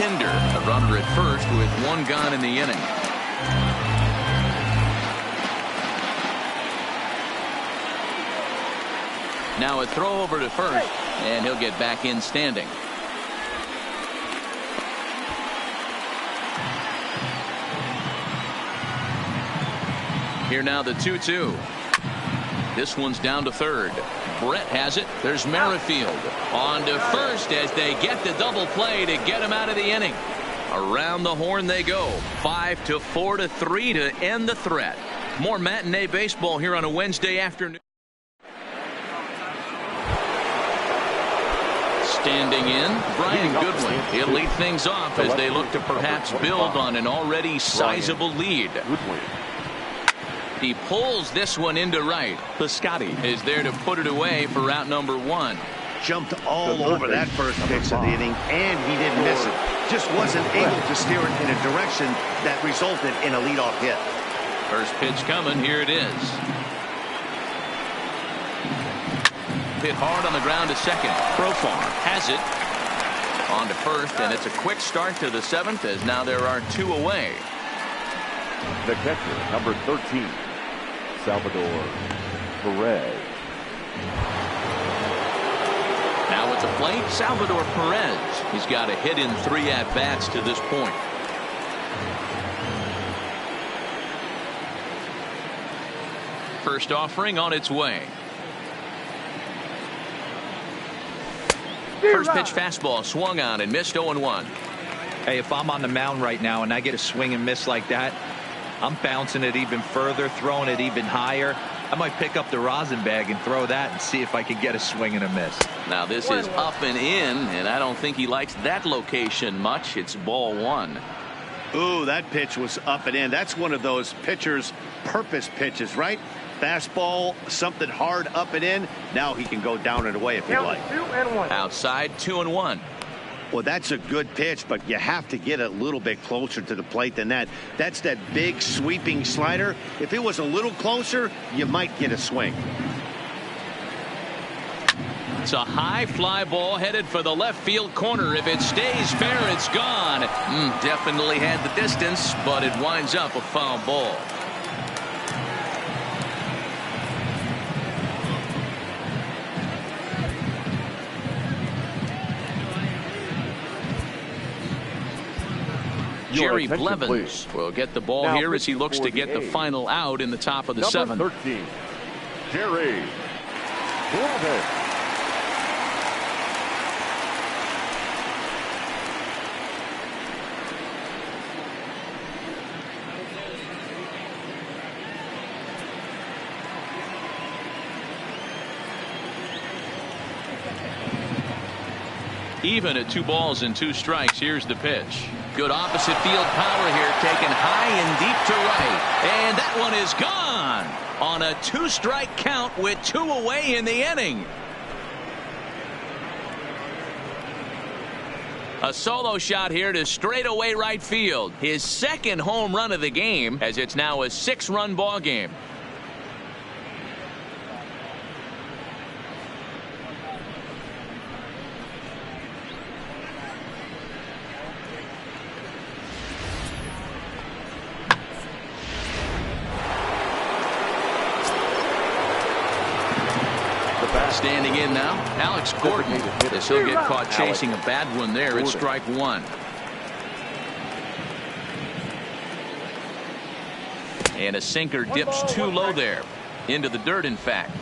Pinder, a runner at first with one gone in the inning. Now a throw over to first, and he'll get back in standing. Here now the 2-2. This one's down to third. Brett has it. There's Merrifield on to first as they get the double play to get him out of the inning. Around the horn they go. 5-4 to 3 to end the threat. More matinee baseball here on a Wednesday afternoon. Standing in, Brian Goodwin. He'll lead things off as they look to perhaps build on an already sizable lead. He pulls this one into right. Piscotti is there to put it away for route number 1. Jumped all over that first pitch of the inning, and he didn't miss it. Just wasn't able to steer it in a direction that resulted in a leadoff hit. First pitch coming. Here it is. Hit hard on the ground to second. Profar has it. On to first, and it's a quick start to the 7th as now there are 2 away. The catcher, number 13, Salvador Perez. Now at the plate, Salvador Perez. He's got a hit in 3 at-bats to this point. First offering on its way. First pitch fastball swung on and missed 0-1. Hey, if I'm on the mound right now and I get a swing and miss like that, I'm bouncing it even further, throwing it even higher. I might pick up the rosin bag and throw that and see if I can get a swing and a miss. Now this is up and in, and I don't think he likes that location much. It's ball 1. Ooh, that pitch was up and in. That's one of those pitcher's purpose pitches, right? Fastball, something hard up and in. Now he can go down and away if he'd like. Outside, 2-1. Well, that's a good pitch, but you have to get a little bit closer to the plate than that. That's that big sweeping slider. If it was a little closer, you might get a swing. It's a high fly ball headed for the left field corner. If it stays fair, it's gone. Definitely had the distance, but it winds up a foul ball. Jerry Blevins will get the ball now here as he looks to get the final out in the top of the 7th. Number 13, Jerry Blevins. Even at 2 balls and 2 strikes. Here's the pitch. Good opposite field power here, taken high and deep to right. And that one is gone on a 2-strike count with 2 away in the inning. A solo shot here to straightaway right field. His 2nd home run of the game, as it's now a 6-run ball game. Standing in now, Alex Gordon. As he'll get caught chasing a bad one there. It's strike 1. And a sinker dips too low there. Into the dirt, in fact.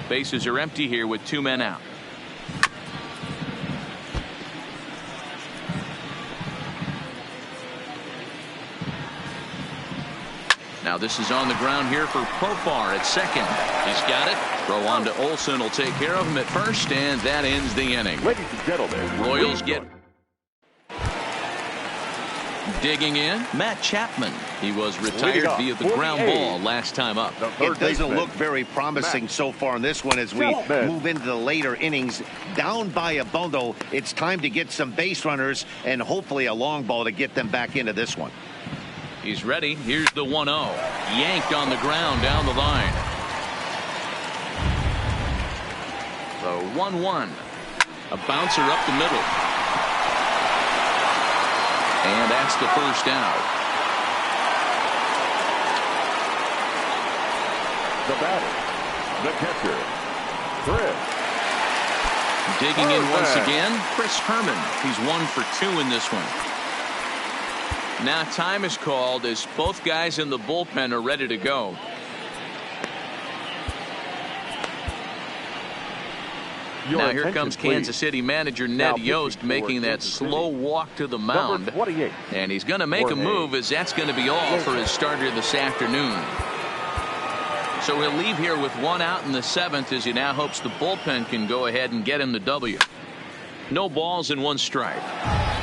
Bases are empty here with 2 men out. Now this is on the ground here for Profar at second. He's got it. Throw on to Olsen will take care of him at first, and that ends the inning. Ladies and gentlemen, Royals get digging in. Matt Chapman. He was retired via the ground ball last time up. It doesn't look very promising so far in this one as we move into the later innings. Down by a bundle, it's time to get some base runners and hopefully a long ball to get them back into this one. He's ready. Here's the 1-0. Yanked on the ground down the line. The 1-1. A bouncer up the middle. And that's the first out. The batter, the catcher, Chris. Digging in once again, Chris Herman. He's 1 for 2 in this one. Now time is called as both guys in the bullpen are ready to go. Now here comes Kansas City manager Ned Yost making that slow walk to the mound. And he's going to make a move, as that's going to be all for his starter this afternoon. So he'll leave here with 1 out in the 7th as he now hopes the bullpen can go ahead and get him the W. No balls and 1 strike.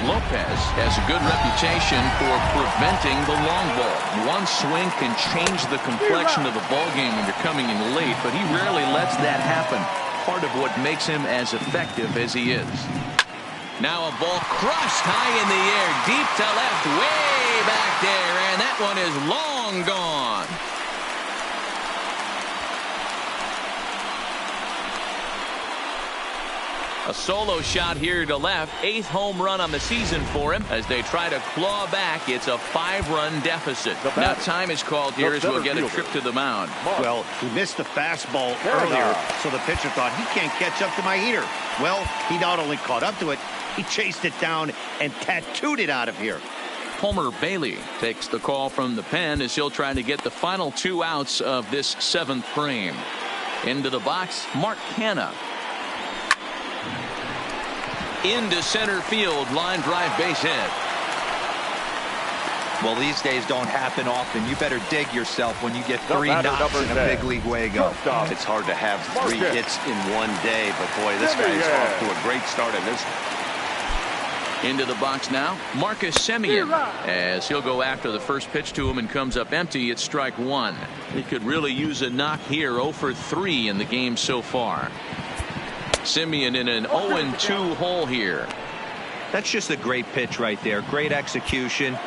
Lopez has a good reputation for preventing the long ball. 1 swing can change the complexion of the ball game when you're coming in late, but he rarely lets that happen. Part of what makes him as effective as he is. Now a ball crushed high in the air, deep to left, way back there, and that one is long gone. A solo shot here to left. 8th home run on the season for him as they try to claw back. It's a 5-run deficit. Now time is called here as we'll get a trip to the mound. Well, he missed the fastball earlier, so the pitcher thought he can't catch up to my heater. Well, he not only caught up to it, he chased it down and tattooed it out of here. Homer Bailey takes the call from the pen as he'll try to get the final 2 outs of this 7th frame. Into the box, Mark Canha. Into center field, line drive, base hit. Well, these days don't happen often. You better dig yourself when you get 3 knocks in a big league way go. It's hard to have 3 hits in one day, but boy, this guy's off to a great start in this. Into the box now, Marcus Semien, as he'll go after the first pitch to him and comes up empty. It's strike 1. He could really use a knock here. 0 for 3 in the game so far. Semien in an 0-2 hole here. That's just a great pitch right there. Great execution.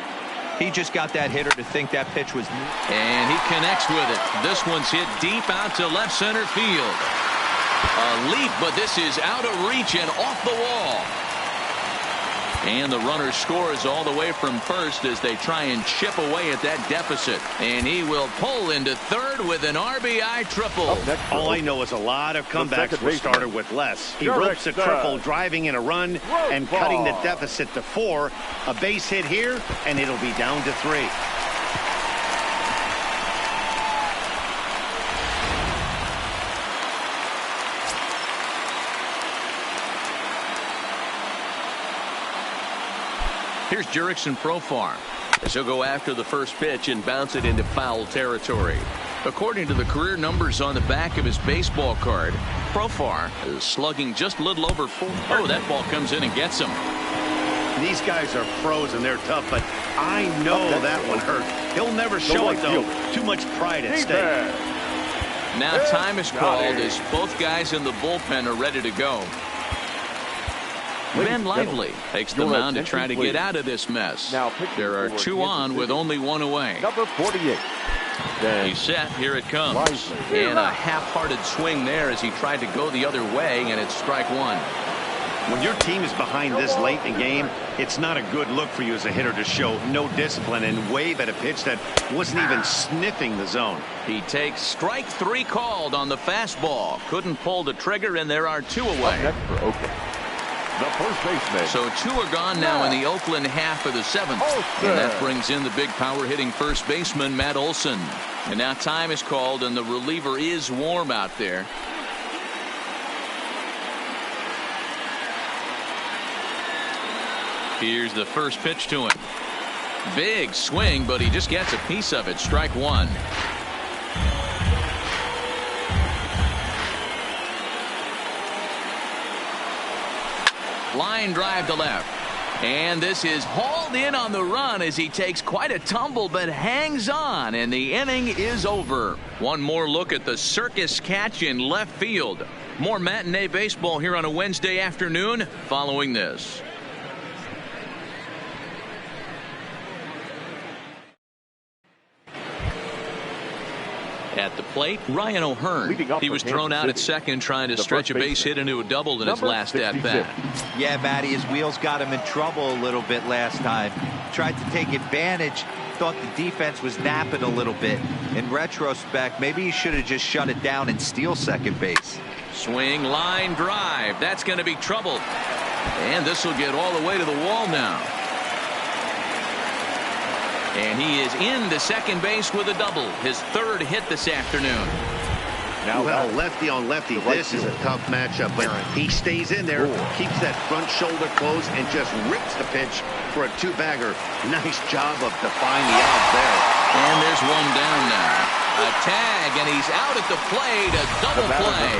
He just got that hitter to think that pitch was. And he connects with it. This one's hit deep out to left center field. A leap, but this is out of reach and off the wall. And the runner scores all the way from first as they try and chip away at that deficit. And he will pull into third with an RBI triple. All I know is a lot of comebacks were started with less. He ropes a triple, driving in a run and cutting the deficit to 4. A base hit here, and it'll be down to 3. Here's Jurickson Profar as he'll go after the first pitch and bounce it into foul territory. According to the career numbers on the back of his baseball card, Profar is slugging just a little over 4. Oh, that ball comes in and gets him. These guys are pros and they're tough, but I know that one hurt. He'll never show it, though. Too much pride at stake. Now time is called as both guys in the bullpen are ready to go. Ben Lively takes the mound to try to get out of this mess. There are 2 on with only 1 away. Number 48. He's set. Here it comes. And a half-hearted swing there as he tried to go the other way, and it's strike 1. When your team is behind this late in the game, it's not a good look for you as a hitter to show no discipline and wave at a pitch that wasn't even sniffing the zone. He takes strike 3 called on the fastball. Couldn't pull the trigger, and there are 2 away. The first baseman. So 2 are gone now in the Oakland half of the 7th. And that brings in the big power hitting first baseman Matt Olson. And now time is called and the reliever is warm out there. Here's the first pitch to him. Big swing, but he just gets a piece of it. Strike 1. Line drive to left. And this is hauled in on the run as he takes quite a tumble but hangs on, and the inning is over. One more look at the circus catch in left field. More matinee baseball here on a Wednesday afternoon following this. At the plate, Ryan O'Hearn. He was thrown out at second trying to stretch a base hit into a double in his last at bat. Yeah, Matty, his wheels got him in trouble a little bit last time. tried to take advantage, thought the defense was napping a little bit. In retrospect, maybe he should have just shut it down and steal second base. Swing, line drive. That's going to be trouble. And this will get all the way to the wall now. And he is into second base with a double. His third hit this afternoon. Now, well, lefty on lefty, this is a tough matchup, but he stays in there, keeps that front shoulder close, and just rips the pitch for a two-bagger. Nice job of defying the odds there. And there's one down now. A tag, and he's out at the plate. A double play.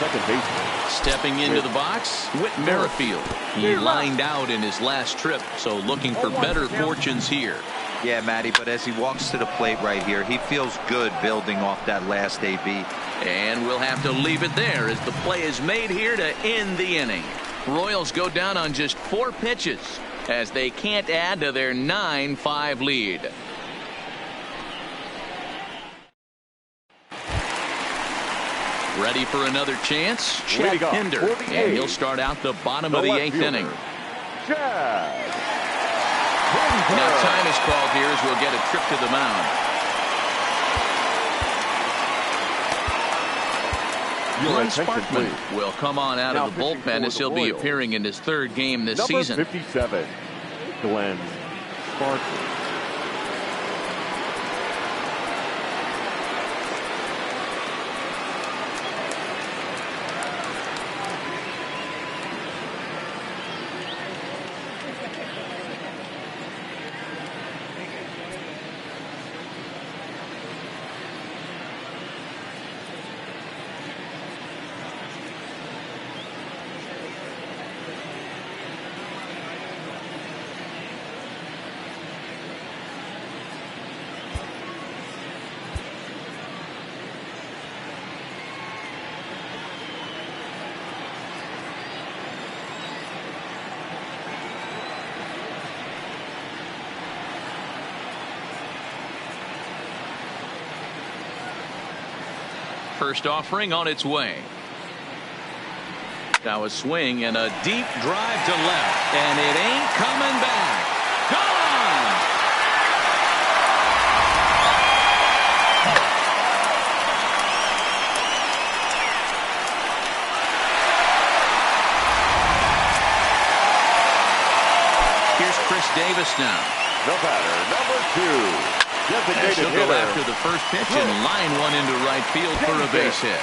Second baseman. Stepping into the box, Whit Merrifield. He lined out in his last trip, so looking for better fortunes here. Yeah, Matty, but as he walks to the plate right here, he feels good building off that last AB. And we'll have to leave it there as the play is made here to end the inning. Royals go down on just 4 pitches as they can't add to their 9-5 lead. Ready for another chance? Chad Pinder. And he'll start out the bottom of the 8th inning. Now time is called here as we'll get a trip to the mound. Glenn Sparkman will come on out of the bullpen as he'll be appearing in his 3rd game this season. Number 57, Glenn Sparkman. First offering on its way. Now a swing and a deep drive to left, and it ain't coming back. Gone! Here's Chris Davis now. The batter, number 2. She'll go after the first pitch and line one into right field for a base hit.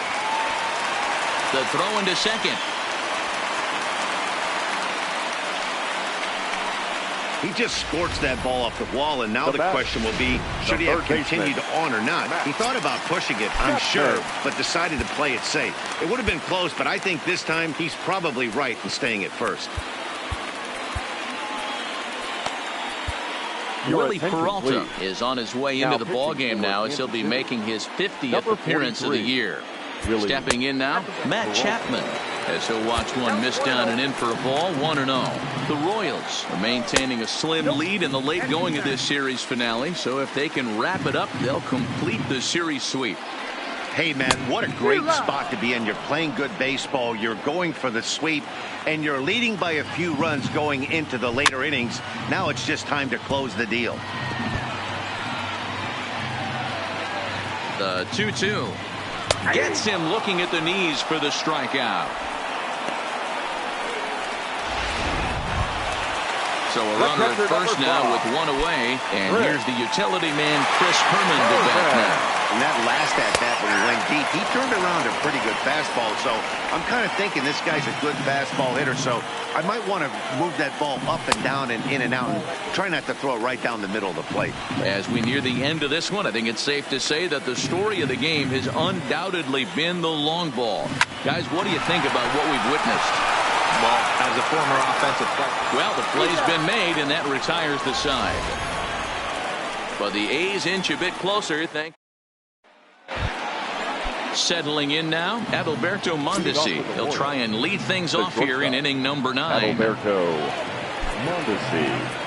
The throw into second. He just scorched that ball off the wall, and now the question will be, should he have continued on or not? He thought about pushing it, I'm sure, but decided to play it safe. It would have been close, but I think this time he's probably right in staying at first. Willie Peralta is on his way into the ballgame now as he'll be making his 50th appearance of the year. Stepping in now, Matt Chapman, as he'll watch one miss down and in for a ball, 1-0. The Royals are maintaining a slim lead in the late going of this series finale, so if they can wrap it up, they'll complete the series sweep. Hey, man, what a great spot to be in. You're playing good baseball. You're going for the sweep, and you're leading by a few runs going into the later innings. Now it's just time to close the deal. The 2-2 gets him looking at the knees for the strikeout. So a runner at first now with one away, and here's the utility man Chris Herman to bat now. And that last at-bat when he went deep, he turned around a pretty good fastball. So I'm kind of thinking this guy's a good fastball hitter. So I might want to move that ball up and down and in and out and try not to throw it right down the middle of the plate. As we near the end of this one, I think it's safe to say that the story of the game has undoubtedly been the long ball. Guys, what do you think about what we've witnessed? Well, as a former offensive player. Well, the play's been made, and that retires the side. But the A's inch a bit closer, Settling in now, Adalberto Mondesi. He'll try and lead things off here in inning number 9. Adalberto Mondesi.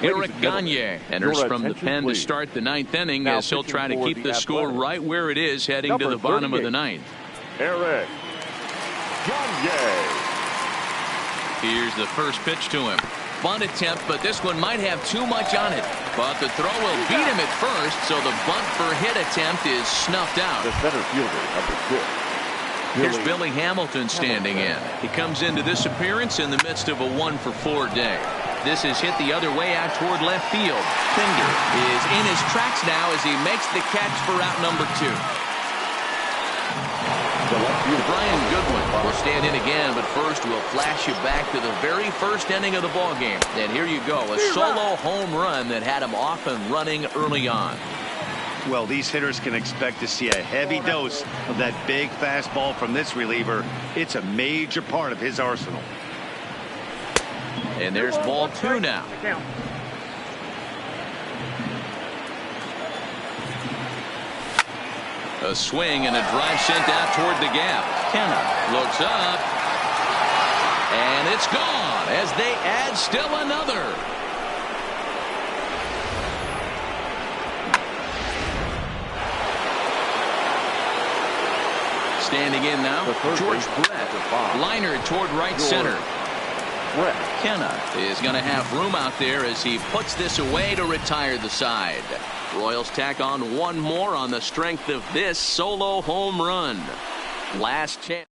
Eric Gagne enters from the pen to start the ninth inning now as he'll try to keep the score Athletics, right where it is heading to the bottom of the ninth. Eric Gagne. Here's the first pitch to him. Bunt attempt, but this one might have too much on it. But the throw will beat him at first, so the bunt for hit attempt is snuffed out. The center fielder, number 6. Here's Billy Hamilton standing in. He comes into this appearance in the midst of a 1-for-4 day. This is hit the other way out toward left field. Finger is in his tracks now as he makes the catch for out number 2. Brian Goodwin will stand in again, but first we'll flash you back to the very first inning of the ballgame. And here you go, a solo home run that had him off and running early on. Well, these hitters can expect to see a heavy dose of that big fastball from this reliever. It's a major part of his arsenal. And there's ball 2 now. A swing and a drive sent out toward the gap. Kenna looks up. And it's gone as they add still another. Standing in now, George Brett. Liner toward right center. Kenna is going to have room out there as he puts this away to retire the side. Royals tack on one more on the strength of this solo home run. Last chance.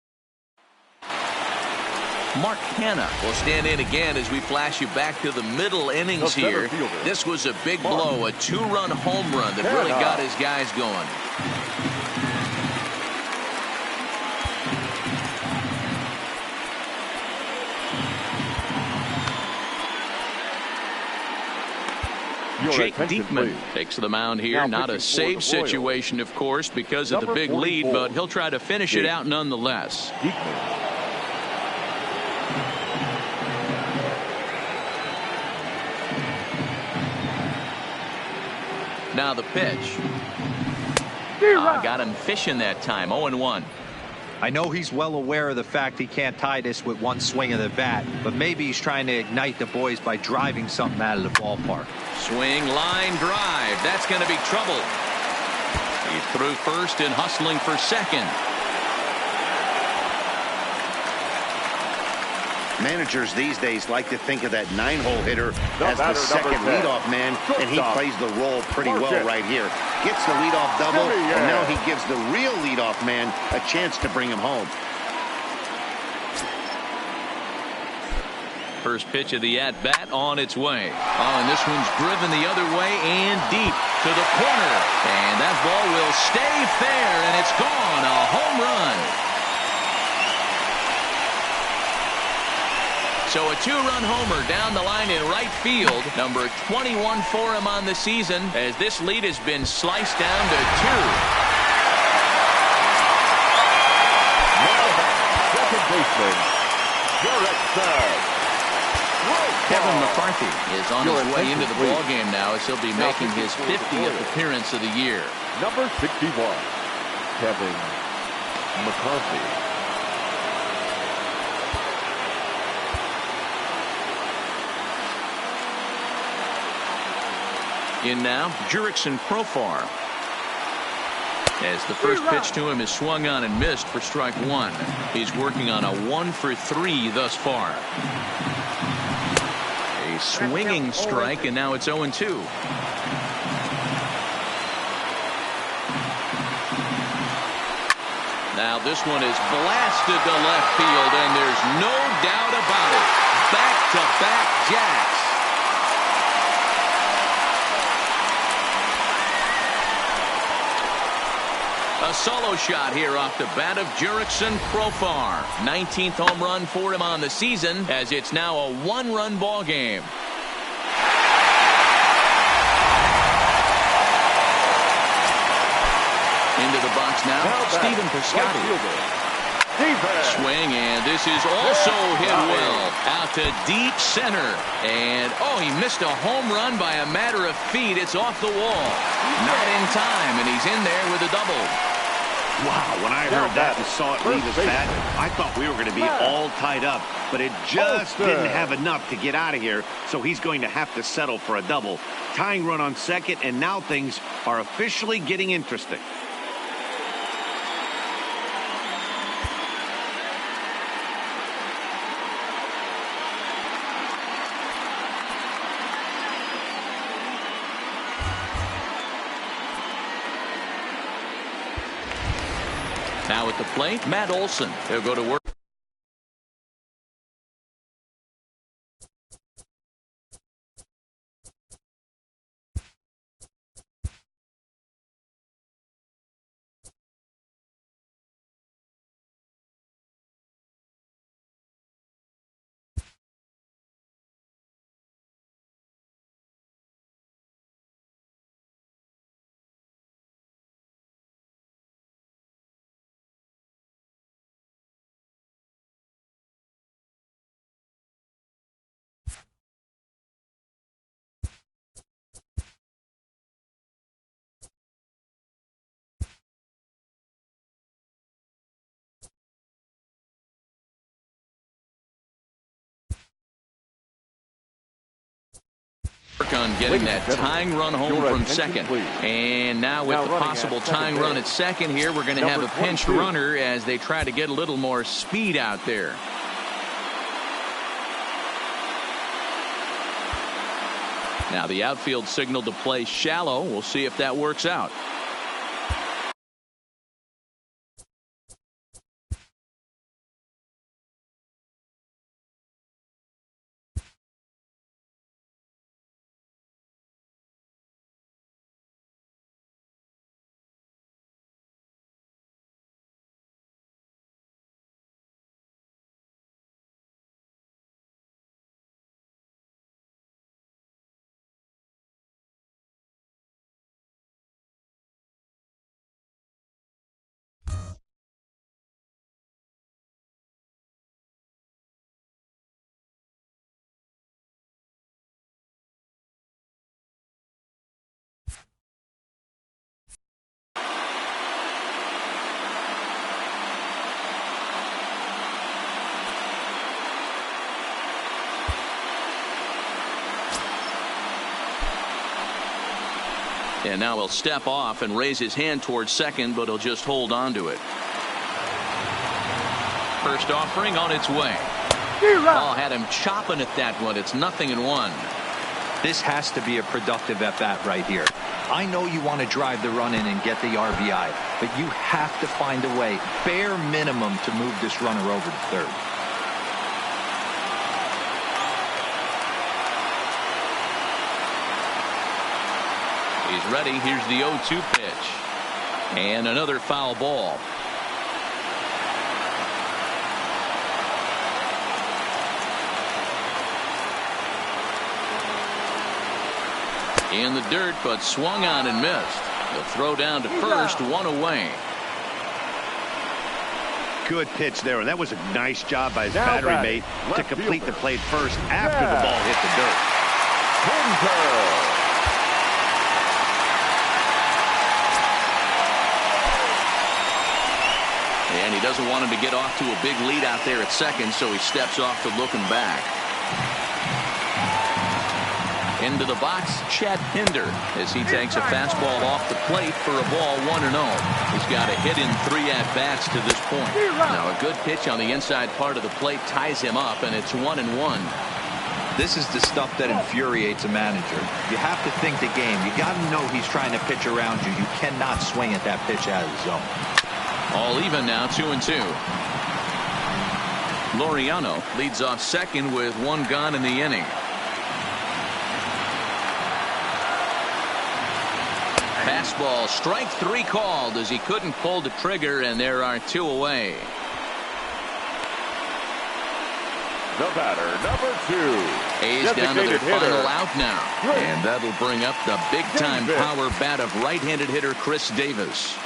Mark Hanna will stand in again as we flash you back to the middle innings here. This was a big blow, a 2-run home run that really got his guys going. Jake Diekman takes the mound here. Not a save situation, of course, because of the big lead, but he'll try to finish it out nonetheless. Now the pitch. Got him fishing that time. 0-1. I know he's well aware of the fact he can't tie this with one swing of the bat, but maybe he's trying to ignite the boys by driving something out of the ballpark. Swing, line, drive. That's going to be trouble. He's through first and hustling for second. Managers these days like to think of that 9-hole hitter as the second leadoff man, and he plays the role pretty well right here. Gets the leadoff double, and now he gives the real leadoff man a chance to bring him home. First pitch of the at-bat on its way. And this one's driven the other way and deep to the corner. And that ball will stay fair, and it's gone. A home run. So a 2-run homer down the line in right field. Number 21 for him on the season as this lead has been sliced down to 2. Second baseman, Kevin McCarthy is on his way into the ballgame now as he'll be making his 50th appearance of the year. Number 61, Kevin McCarthy. In now, Jurickson Profar. As the first pitch to him is swung on and missed for strike 1. He's working on a 1-for-3 thus far. A swinging strike, and now it's 0-2. Now this one is blasted to left field, and there's no doubt about it. Back-to-back jacks. A solo shot here off the bat of Jurickson Profar. 19th home run for him on the season as it's now a 1-run ball game. Into the box now, Stephen Piscotty. Swing, and this is also hit well out to deep center. And he missed a home run by a matter of feet. It's off the wall. Not in time, and he's in there with a double. Wow, when I heard that and saw it leave his bat, I thought we were going to be all tied up, but it just didn't have enough to get out of here, so he's going to have to settle for a double. Tying run on second, and now things are officially getting interesting. Now at the plate, Matt Olson. He'll go to work. On getting that tying run home from second. And now with the possible tying run at second here, we're going to have a pinch runner as they try to get a little more speed out there. Now the outfield signal to play shallow. We'll see if that works out. And now he'll step off and raise his hand towards second, but he'll just hold on to it. First offering on its way. Ball had him chopping at that one. It's 0-1. This has to be a productive at bat right here. I know you want to drive the run in and get the RBI, but you have to find a way, bare minimum, to move this runner over to third. He's ready. Here's the 0-2 pitch. And another foul ball. In the dirt, but swung on and missed. The throw down to first, one away. Good pitch there, and that was a nice job by his battery mate to complete the play first after the ball hit the dirt. And he doesn't want him to get off to a big lead out there at second, so he steps off to looking back. Into the box, Chad Pinder, as he takes a fastball off the plate for a ball 1-0. He's got a hit in 3 at-bats to this point. Now a good pitch on the inside part of the plate ties him up, and it's 1-1. This is the stuff that infuriates a manager. You have to think the game. You got to know he's trying to pitch around you. You cannot swing at that pitch out of the zone. All even now, 2-2. Laureano leads off second with 1 gone in the inning. Fastball, strike 3 called as he couldn't pull the trigger, and there are 2 away. The batter, number 2. A's down to their final out now. And that'll bring up the big-time power bat of right-handed hitter Chris Davis.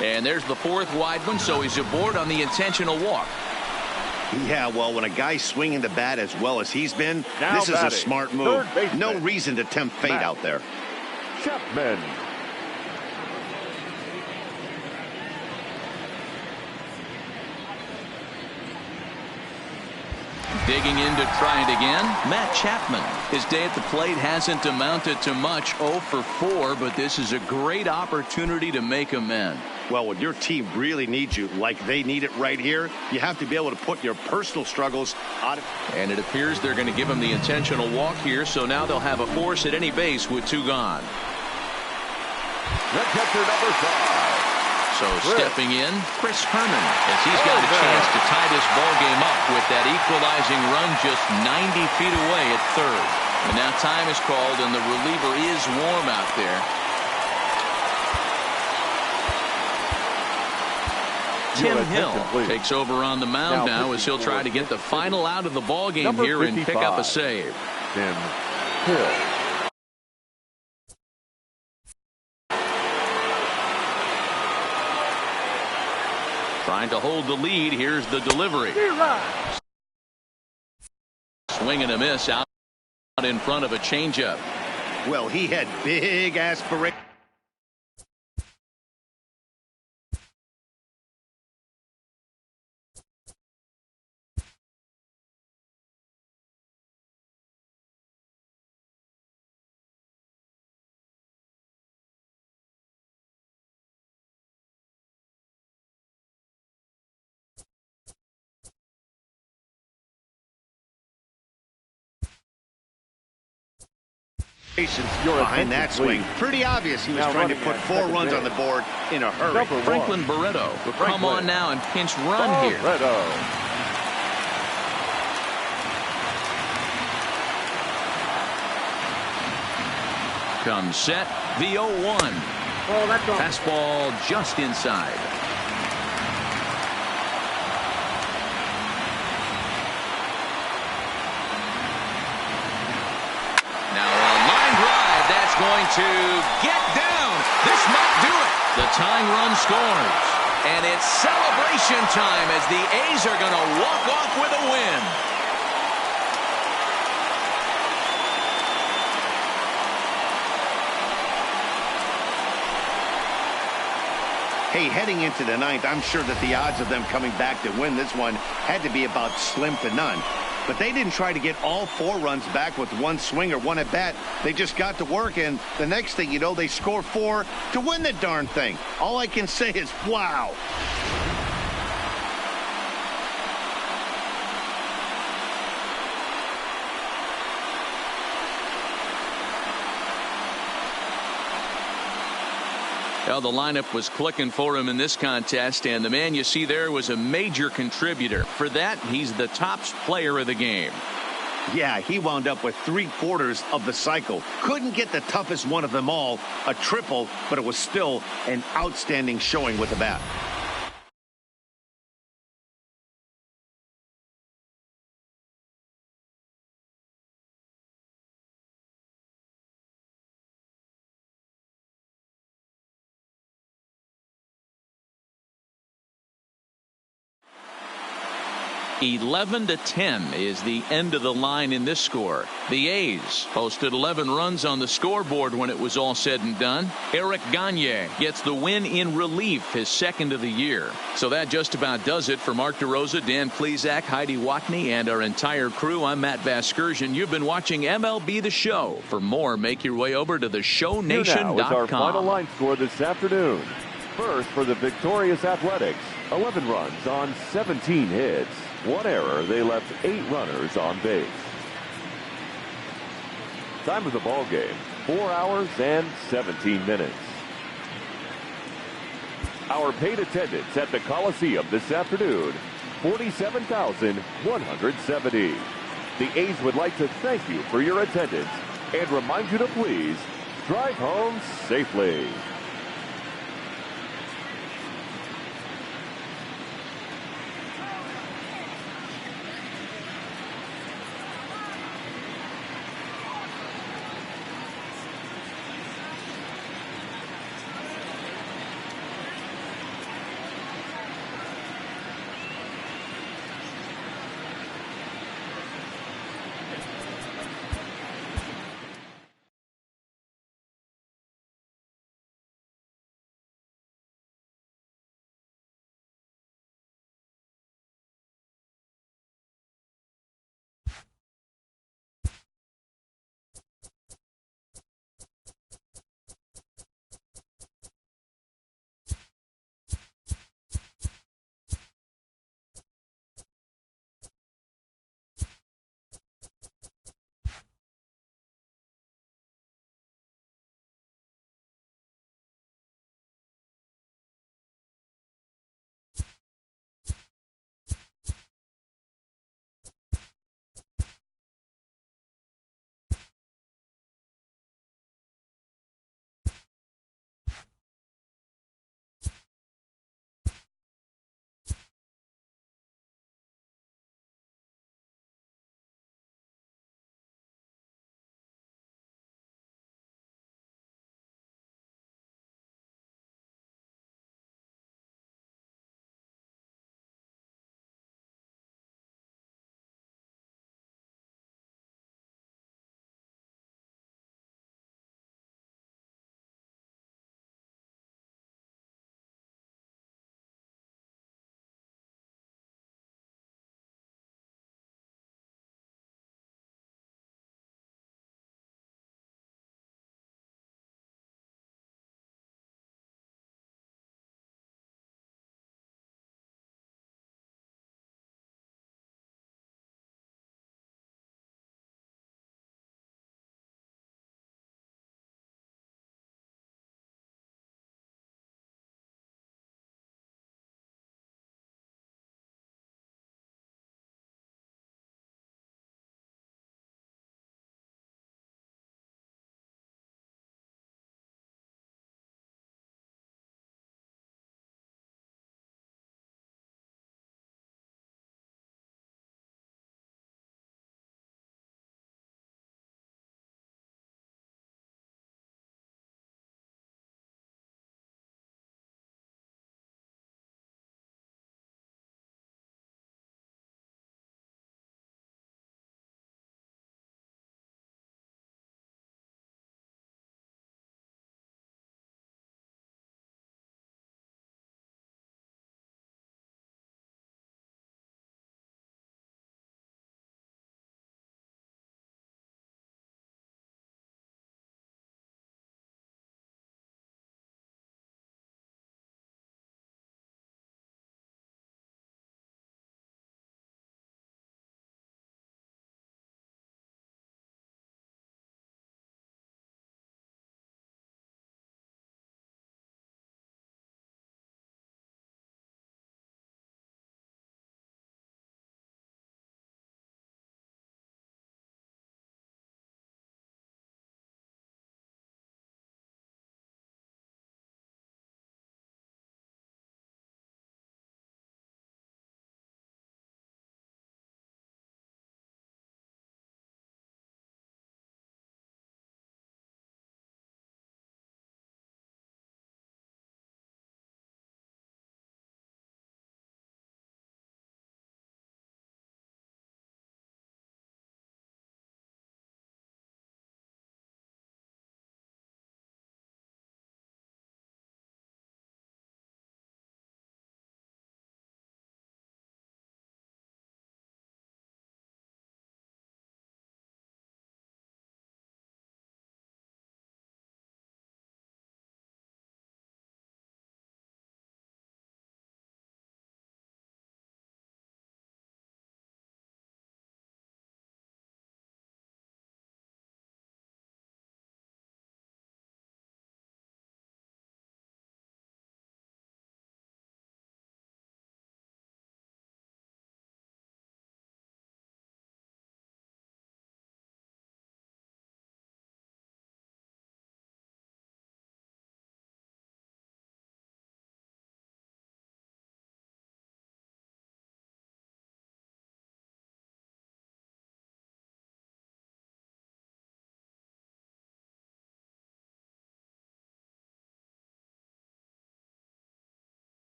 And there's the 4th wide one, so he's aboard on the intentional walk. Yeah, well, when a guy's swinging the bat as well as he's been, this is a smart move. No reason to tempt fate out there. Chapman. Digging in to try it again, Matt Chapman. His day at the plate hasn't amounted to much, 0 for 4, but this is a great opportunity to make amends. Well, when your team really needs you, like they need it right here, you have to be able to put your personal struggles out of. And it appears they're going to give him the intentional walk here, so now they'll have a force at any base with 2 gone. The catcher, number 5. So stepping in, Chris Herman, as he's got a chance to tie this ball game up with that equalizing run just 90 feet away at third. And now time is called, and the reliever is warm out there. Tim Hill takes over on the mound now as he'll try to get the final out of the ball game here and pick up a save. Tim Hill. Trying to hold the lead. Here's the delivery. Swing and a miss out in front of a changeup. Well, he had big aspirations. Behind that swing. Pretty obvious he was trying to put 4 runs on the board in a hurry. Franklin Barreto will come on now and pinch run here. Comes set, the 0-1. Fastball just inside. Going to get down. This might do it. The tying run scores. And it's celebration time as the A's are going to walk off with a win. Hey, heading into the 9th, I'm sure that the odds of them coming back to win this one had to be about slim to none. But they didn't try to get all 4 runs back with 1 swing or 1 at bat. They just got to work, and the next thing you know, they score 4 to win the darn thing. All I can say is, wow. Well, the lineup was clicking for him in this contest, and the man you see there was a major contributor. For that, he's the top player of the game. Yeah, he wound up with 3/4 of the cycle. Couldn't get the toughest one of them all, a triple, but it was still an outstanding showing with the bat. (11-10) is the end of the line in this score. The A's posted 11 runs on the scoreboard when it was all said and done. Eric Gagne gets the win in relief, his 2nd of the year. So that just about does it for Mark DeRosa, Dan Plesac, Heidi Watney, and our entire crew. I'm Matt Vasgersian. You've been watching MLB The Show. For more, make your way over to theshownation.com. Here now is our final line score this afternoon. First for the victorious Athletics, 11 runs on 17 hits. 1 error, they left 8 runners on base. Time of the ball game, 4 hours and 17 minutes. Our paid attendance at the Coliseum this afternoon, 47,170. The A's would like to thank you for your attendance and remind you to please drive home safely.